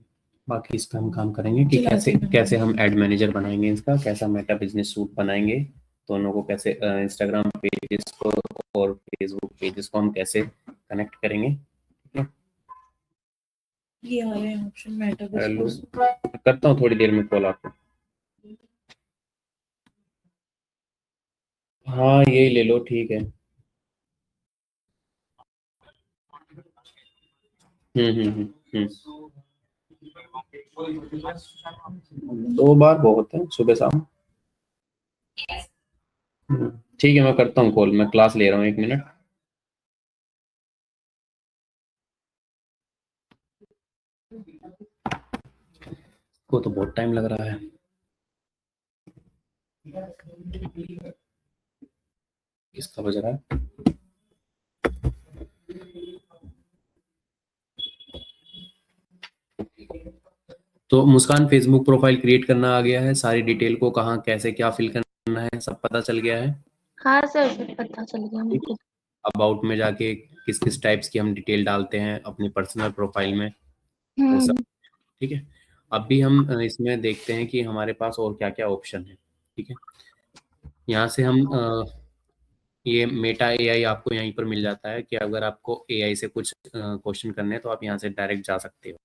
बाकी इस पर हम काम करेंगे कि कैसे कैसे हम एड मैनेजर बनाएंगे इसका, कैसा मेटा बिजनेस सूट बनाएंगे, दोनों को कैसे इंस्टाग्राम पेजेस को और फेसबुक पेजेस को हम कैसे कनेक्ट करेंगे, ठीक है। ये आ रहे हैं ऑप्शन मेटा हेलो, बिजनेस। करता हूँ थोड़ी देर में कॉल आपको। हाँ यही ले लो, ठीक है। हम्म। 2 बार बहुत है, सुबह शाम। ठीक है, मैं करता हूँ कॉल, मैं क्लास ले रहा हूँ, 1 मिनट। को तो बहुत टाइम लग रहा है। किसका बज रहा है? तो मुस्कान, फेसबुक प्रोफाइल क्रिएट करना आ गया है, सारी डिटेल को कहाँ कैसे क्या फिल करना है सब पता चल गया है। हाँ सर, सब पता चल गया मेरे ठीक है, को। अबाउट में जाके किस किस टाइप्स की हम डिटेल डालते हैं अपनी पर्सनल प्रोफाइल में, वो सब, हम्म। ठीक है। अब भी हम इसमें देखते हैं कि हमारे पास और क्या क्या ऑप्शन है, ठीक है। यहाँ से हम ये मेटा एआई आपको यहीं पर मिल जाता है कि अगर आपको एआई से कुछ क्वेश्चन करने हैं तो आप यहाँ से डायरेक्ट जा सकते हो,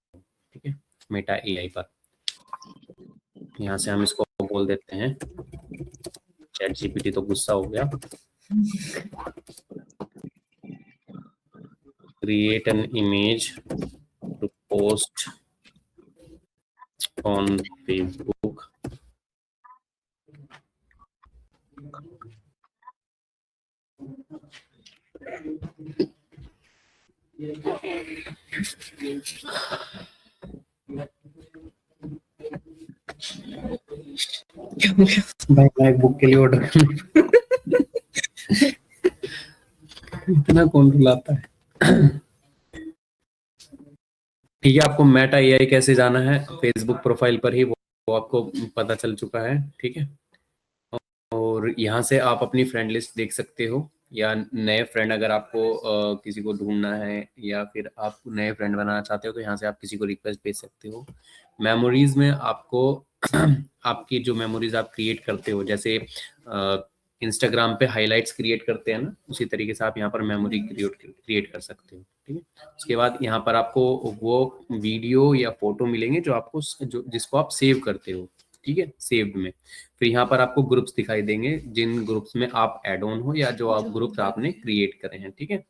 ठीक है। मेटा एआई पर यहाँ से हम इसको बोल देते हैं, चैट जीपीटी तो गुस्सा हो गया, create an image to post on Facebook, भाई मैं बुक के लिए ऑर्डर करना इतना कौन रुलाता है। ठीक है, आपको मेटा एआई कैसे जाना है, फेसबुक प्रोफाइल पर ही वो आपको पता चल चुका है, ठीक है। और यहाँ से आप अपनी फ्रेंड लिस्ट देख सकते हो, या नए फ्रेंड अगर आपको किसी को ढूंढना है या फिर आप नए फ्रेंड बनाना चाहते हो तो यहाँ से आप किसी को रिक्वेस्ट भेज सकते हो। मेमोरीज में आपको आपकी जो मेमोरीज आप क्रिएट करते हो, जैसे इंस्टाग्राम पे हाइलाइट्स क्रिएट करते हैं ना, उसी तरीके से आप यहाँ पर मेमोरी क्रिएट कर सकते हो, ठीक है। उसके बाद यहाँ पर आपको वो वीडियो या फोटो मिलेंगे जो आपको जो जिसको आप सेव करते हो, ठीक है, सेव्ड में। फिर यहाँ पर आपको ग्रुप्स दिखाई देंगे, जिन ग्रुप्स में आप एड ऑन हो या जो आप ग्रुप्स आपने क्रिएट करे हैं, ठीक है।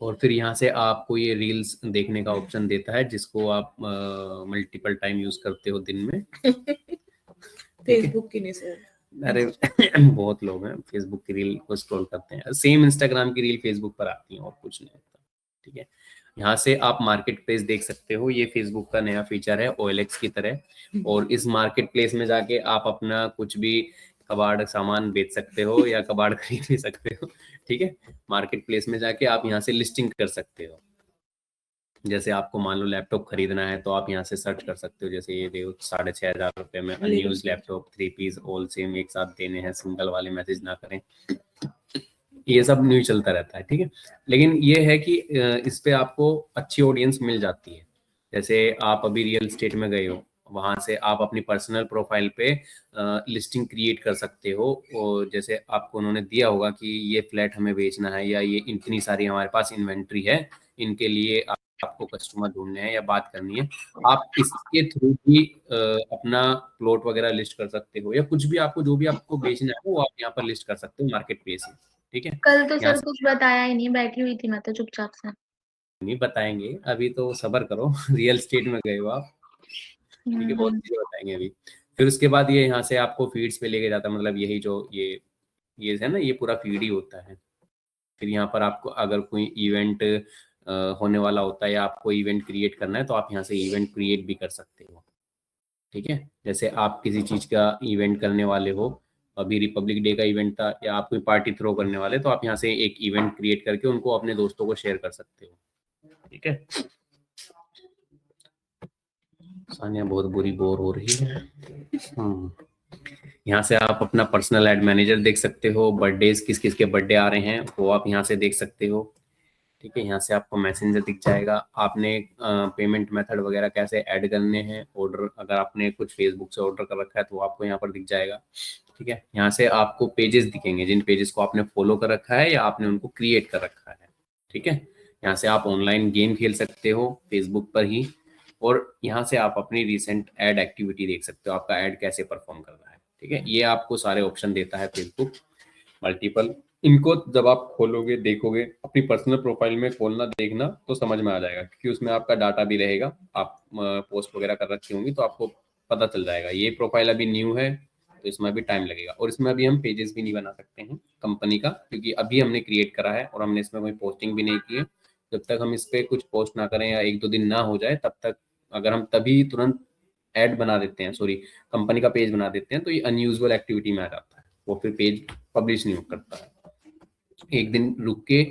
और फिर यहाँ से आपको ये रील्स देखने का ऑप्शन देता है, जिसको आप मल्टीपल टाइम यूज करते हो दिन में। फेसबुक की नहीं सर। अरे बहुत लोग हैं फेसबुक की रील को स्क्रॉल करते हैं, सेम इंस्टाग्राम की रील फेसबुक पर आती है और कुछ नहीं होता, ठीक है। यहाँ से आप मार्केट प्लेस देख सकते हो, ये फेसबुक का नया फीचर है OLX की तरह, और इस मार्केट प्लेस में जाके आप अपना कुछ भी कबाड़ सामान बेच सकते हो या कबाड़ खरीद भी सकते हो, ठीक है। मार्केट प्लेस में जाके आप यहाँ से लिस्टिंग कर सकते हो, जैसे आपको मान लो लैपटॉप खरीदना है तो आप यहाँ से सर्च कर सकते हो, जैसे ये देखो 6,500 में unused laptop 3 piece all same एक साथ देने हैं, सिंगल वाले मैसेज ना करें, ये सब न्यूज चलता रहता है, ठीक है। लेकिन ये है कि इस पे आपको अच्छी ऑडियंस मिल जाती है। जैसे आप अभी रियल स्टेट में गए हो, वहां से आप अपनी पर्सनल प्रोफाइल पे लिस्टिंग क्रिएट कर सकते हो, और जैसे आपको उन्होंने दिया होगा कि ये फ्लैट हमें बेचना है या ये इतनी सारी हमारे पास इन्वेंट्री है, इनके लिए आपको कस्टमर ढूंढने हैं या बात करनी है, आप इसके थ्रू भी अपना प्लॉट वगैरह लिस्ट कर सकते हो, या कुछ भी आपको जो भी आपको बेचना है वो आप यहाँ पर लिस्ट कर सकते हो मार्केट प्लेस में, ठीक है। कल तो यहाँ सर से कुछ बताया ही नहीं, बैठी हुई थी मैं तो चुपचाप से। नहीं बताएंगे, अभी तो सब्र करो रियल स्टेट में गए हो आप, ठीक है, बहुत हम्म। चीजें बताएंगे अभी। फिर उसके बाद ये यहाँ से आपको फीड्स पे लेके जाता है, मतलब यही जो ये है ना, ये पूरा फीड ही होता है। फिर यहाँ पर आपको अगर कोई इवेंट होने वाला होता है या आपको इवेंट क्रिएट करना है तो आप यहाँ से इवेंट क्रिएट भी कर सकते हो। ठीक है, जैसे आप किसी चीज का इवेंट करने वाले हो, अभी रिपब्लिक डे का इवेंट था या आप कोई पार्टी थ्रो करने वाले, तो आप यहाँ से एक इवेंट क्रिएट करके उनको अपने दोस्तों को शेयर कर सकते हो। ठीक है, सानिया बहुत बुरी बोर हो रही है। यहाँ से आप अपना पर्सनल एड मैनेजर देख सकते हो, बर्थडेज किस किस के बर्थडे आ रहे हैं वो आप यहाँ से देख सकते हो। ठीक है, यहाँ से आपको मैसेंजर दिख जाएगा, आपने पेमेंट मेथड वगैरह कैसे ऐड करने हैं, ऑर्डर अगर आपने कुछ फेसबुक से ऑर्डर कर रखा है तो आपको यहाँ पर दिख जाएगा। ठीक है, यहाँ से आपको पेजेस दिखेंगे, जिन पेजेस को आपने फॉलो कर रखा है या आपने उनको क्रिएट कर रखा है। ठीक है, यहाँ से आप ऑनलाइन गेम खेल सकते हो फेसबुक पर ही, और यहाँ से आप अपनी रिसेंट ऐड एक्टिविटी देख सकते हो, आपका ऐड कैसे परफॉर्म कर रहा है। ठीक है, ये आपको सारे ऑप्शन देता है फेसबुक मल्टीपल। इनको जब आप खोलोगे देखोगे अपनी पर्सनल प्रोफाइल में खोलना देखना तो समझ में आ जाएगा, क्योंकि उसमें आपका डाटा भी रहेगा, आप पोस्ट वगैरह कर रखी होंगी तो आपको पता चल जाएगा। ये प्रोफाइल अभी न्यू है तो इसमें भी टाइम लगेगा, और इसमें अभी हम पेजेस भी नहीं बना सकते हैं कंपनी का, क्योंकि अभी हमने क्रिएट करा है और हमने इसमें कोई पोस्टिंग भी नहीं की है। जब तक हम इस पर कुछ पोस्ट ना करें या एक दो दिन ना हो जाए तब तक, अगर हम तभी तुरंत ऐड बना देते हैं, सॉरी कंपनी का पेज बना देते हैं, तो ये अनयूजुअल एक्टिविटी में आ जाता है, वो फिर पेज पब्लिश नहीं करता है। एक दिन रुक के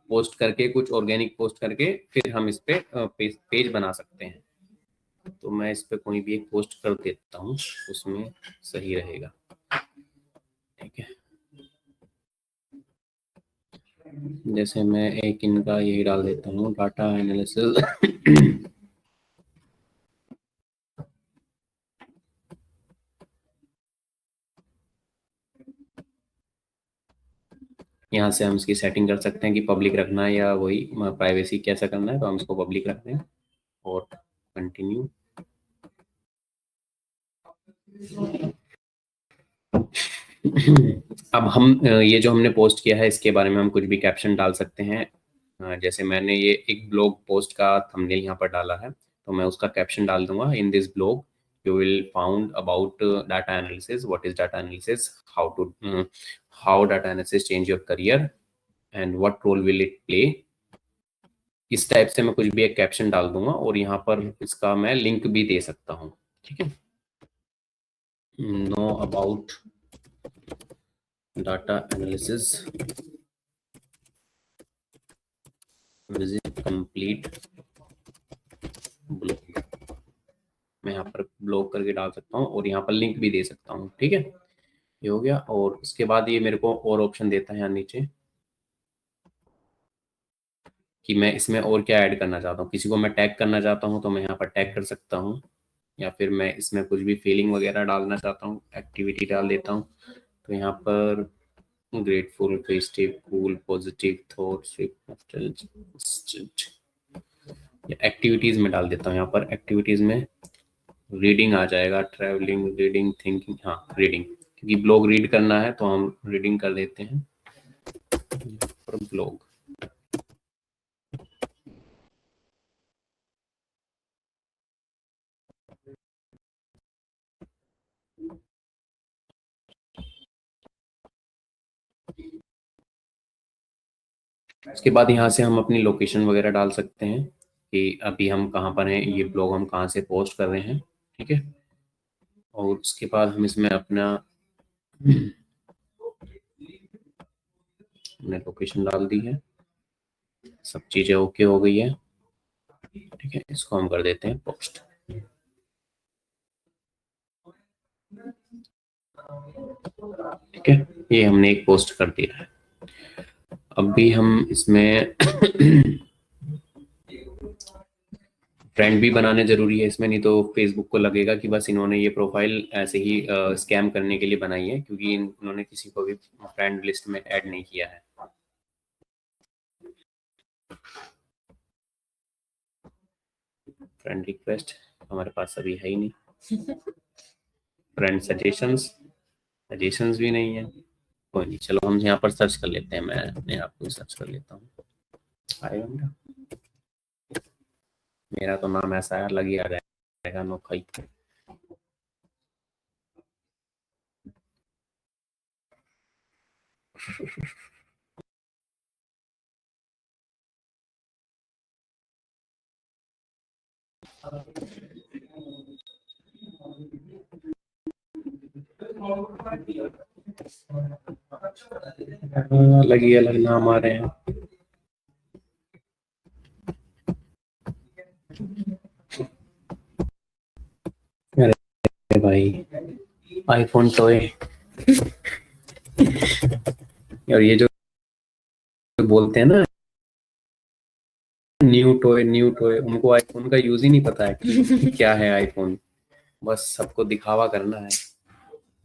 पोस्ट करके, कुछ ऑर्गेनिक पोस्ट करके फिर हम इस पे पेज बना सकते हैं। तो मैं इस पे कोई भी एक पोस्ट कर देता हूँ, उसमें सही रहेगा। ठीक है, जैसे मैं एक इनका यही डाल देता हूँ, डाटा एनालिसिस। यहाँ से हम इसकी सेटिंग कर सकते हैं कि पब्लिक रखना है या वही प्राइवेसी कैसा करना है, तो हम इसको पब्लिक रखते हैं और कंटिन्यू। अब हम ये जो हमने पोस्ट किया है इसके बारे में हम कुछ भी कैप्शन डाल सकते हैं। जैसे मैंने ये एक ब्लॉग पोस्ट का थंबनेल यहाँ पर डाला है, तो मैं उसका कैप्शन डाल दूंगा, in this blog you will found about data analysis, what is data analysis, how data analysis change your career and what role will it play. इस टाइप से मैं कुछ भी एक कैप्शन डाल दूंगा और यहाँ पर इसका मैं लिंक भी दे सकता हूँ। ठीक है, know about data analysis, visit complete blog, मैं यहाँ पर ब्लॉग करके डाल सकता हूँ और यहाँ पर लिंक भी दे सकता हूँ। ठीक है, ये हो गया। और उसके बाद ये मेरे को और ऑप्शन देता है यहाँ नीचे कि मैं इसमें और क्या ऐड करना चाहता हूँ। किसी को मैं टैग करना चाहता हूँ तो मैं यहाँ पर टैग कर सकता हूँ, या फिर मैं इसमें कुछ भी फीलिंग वगैरह डालना चाहता हूँ, एक्टिविटी डाल देता हूँ। तो यहाँ पर grateful, festive, cool, positive thoughts, activities में डाल देता हूँ। यहाँ पर एक्टिविटीज में रीडिंग आ जाएगा, ट्रैवलिंग, रीडिंग, थिंकिंग, हाँ रीडिंग, क्योंकि ब्लॉग रीड करना है तो हम रीडिंग कर देते हैं ब्लॉग। उसके बाद यहाँ से हम अपनी लोकेशन वगैरह डाल सकते हैं कि अभी हम कहाँ पर हैं, ये ब्लॉग हम कहाँ से पोस्ट कर रहे हैं। ठीक है, और उसके बाद हम इसमें अपना हमने लोकेशन डाल दी है, सब चीज़ें ओके हो गई है। ठीक है, इसको हम कर देते हैं पोस्ट। ठीक है, ये हमने एक पोस्ट कर दिया है। अब भी हम इसमें फ्रेंड भी बनाने जरूरी है इसमें, नहीं तो फेसबुक को लगेगा कि बस इन्होंने ये प्रोफाइल ऐसे ही स्कैम करने के लिए बनाई है, क्योंकि इन्होंने किसी को भी फ्रेंड लिस्ट में ऐड नहीं किया है। फ्रेंड रिक्वेस्ट हमारे पास अभी है ही नहीं। फ्रेंड सजेशंस भी नहीं है। कोई नहीं, चलो हम यहाँ पर सर्च कर लेते हैं, मैं अपने आप को सर्च कर लेता हूँ, आएगा मेरा मेरा तो नाम ऐसा है, अलग ही आ जाएगा, नोखई। अलग ही अलग नाम आ रहे हैं। अरे भाई आईफोन टॉय और ये जो बोलते हैं ना न्यू टॉय, उनको आईफोन का यूज ही नहीं पता है कि क्या है आईफोन, बस सबको दिखावा करना है,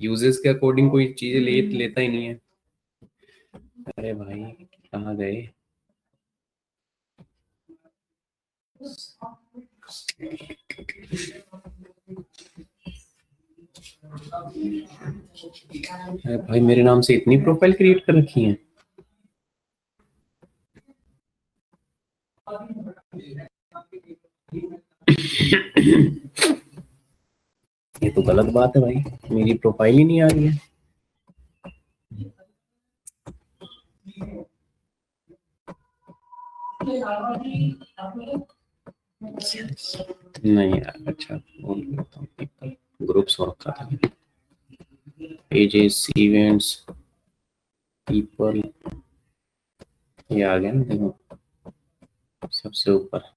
यूजेस के अकॉर्डिंग कोई चीज लेता ही नहीं है। अरे भाई कहाँ गए? अरे भाई मेरे नाम से इतनी प्रोफाइल क्रिएट कर रखी है। ये तो गलत बात है भाई, मेरी प्रोफाइल ही नहीं आ रही है। नहीं यार, अच्छा ग्रुप्स हो रखा था, पेजेस, इवेंट्स, पीपल, ये आ गया ना देखो सबसे ऊपर।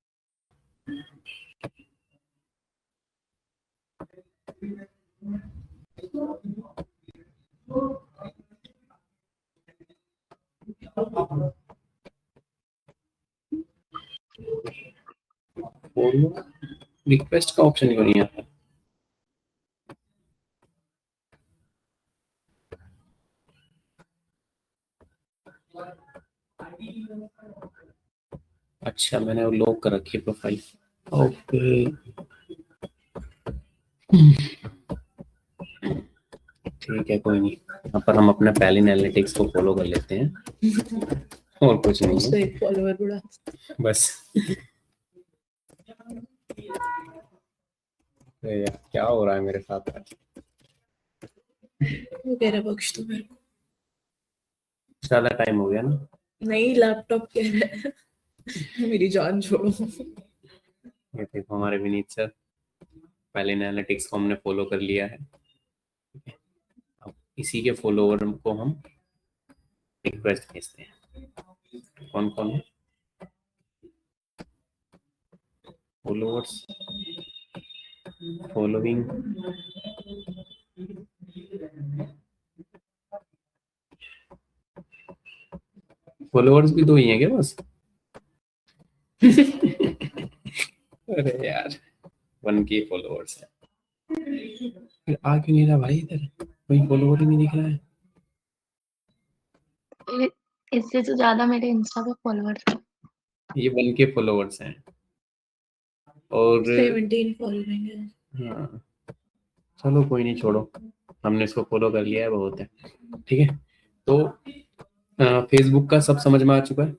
फॉलो रिक्वेस्ट का ऑप्शन क्यों नहीं आता? अच्छा मैंने वो लॉक कर रखी है प्रोफाइल। ओके ठीक है कोई नहीं, यहाँ पर हम अपना पहले एनालिटिक्स को फॉलो कर लेते हैं और कुछ नहीं है। एक फॉलोवर बढ़ा बस अरे यार क्या हो रहा है मेरे साथ आज? वो कह रहा बख्श दो मेरे को। ज्यादा टाइम हो गया ना? नहीं लैपटॉप कह रहा है मेरी जान छोड़ो। ये देखो हमारे विनीत सर, पहले एनालिटिक्स को हमने फॉलो कर लिया है। अब इसी के फॉलोवर को हम रिक्वेस्ट भेजते हैं। कौन कौन है फॉलोवर्स? फॉलोइंग फॉलोवर्स भी दो ही हैं क्या बस? अरे यार 1K फॉलोवर्स है, फिर आ क्यों नहीं रहा भाई? इधर कोई फॉलोवर ही नहीं दिख रहा है। इससे तो ज्यादा मेरे इंस्टा पे फॉलोअर्स हैं। ये 1K फॉलोवर्स हैं और 17 फॉलोइंग है। हाँ चलो कोई नहीं छोड़ो, हमने इसको फॉलो कर लिया है, बहुत है। ठीक है तो फेसबुक का सब समझ में आ चुका है,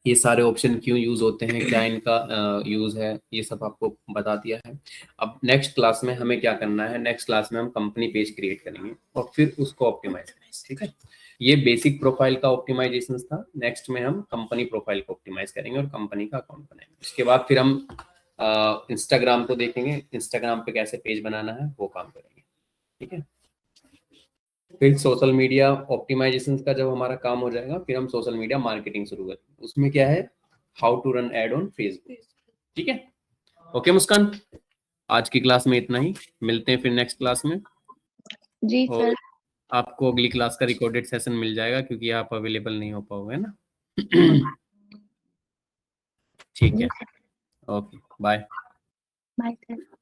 ये सारे ऑप्शन क्यों यूज होते हैं, क्या इनका यूज है, ये सब आपको बता दिया है। अब नेक्स्ट क्लास में हमें क्या करना है, नेक्स्ट क्लास में हम कंपनी पेज क्रिएट करेंगे और फिर उसको ऑप्टिमाइज करेंगे। ठीक है ये बेसिक प्रोफाइल का ऑप्टिमाइजेशन था, नेक्स्ट में हम कंपनी प्रोफाइल को ऑप्टिमाइज करेंगे और कंपनी का अकाउंट बनाएंगे। उसके बाद फिर हम इंस्टाग्राम को देखेंगे, इंस्टाग्राम पे कैसे पेज बनाना है वो काम करेंगे। ठीक है फिर सोशल मीडिया ऑप्टिमाइजेशन का जब हमारा काम हो जाएगा फिर हम सोशल मीडिया मार्केटिंग शुरू करेंगे, उसमें क्या है how to run ad on Facebook. ठीक है ओके मुस्कान, आज की क्लास में इतना ही, मिलते हैं फिर नेक्स्ट क्लास में। जी और सर। आपको अगली क्लास का रिकॉर्डेड सेशन मिल जाएगा क्योंकि आप अवेलेबल नहीं हो पाओगे ना। ठीक जी है sir. Okay bye. Bye sir.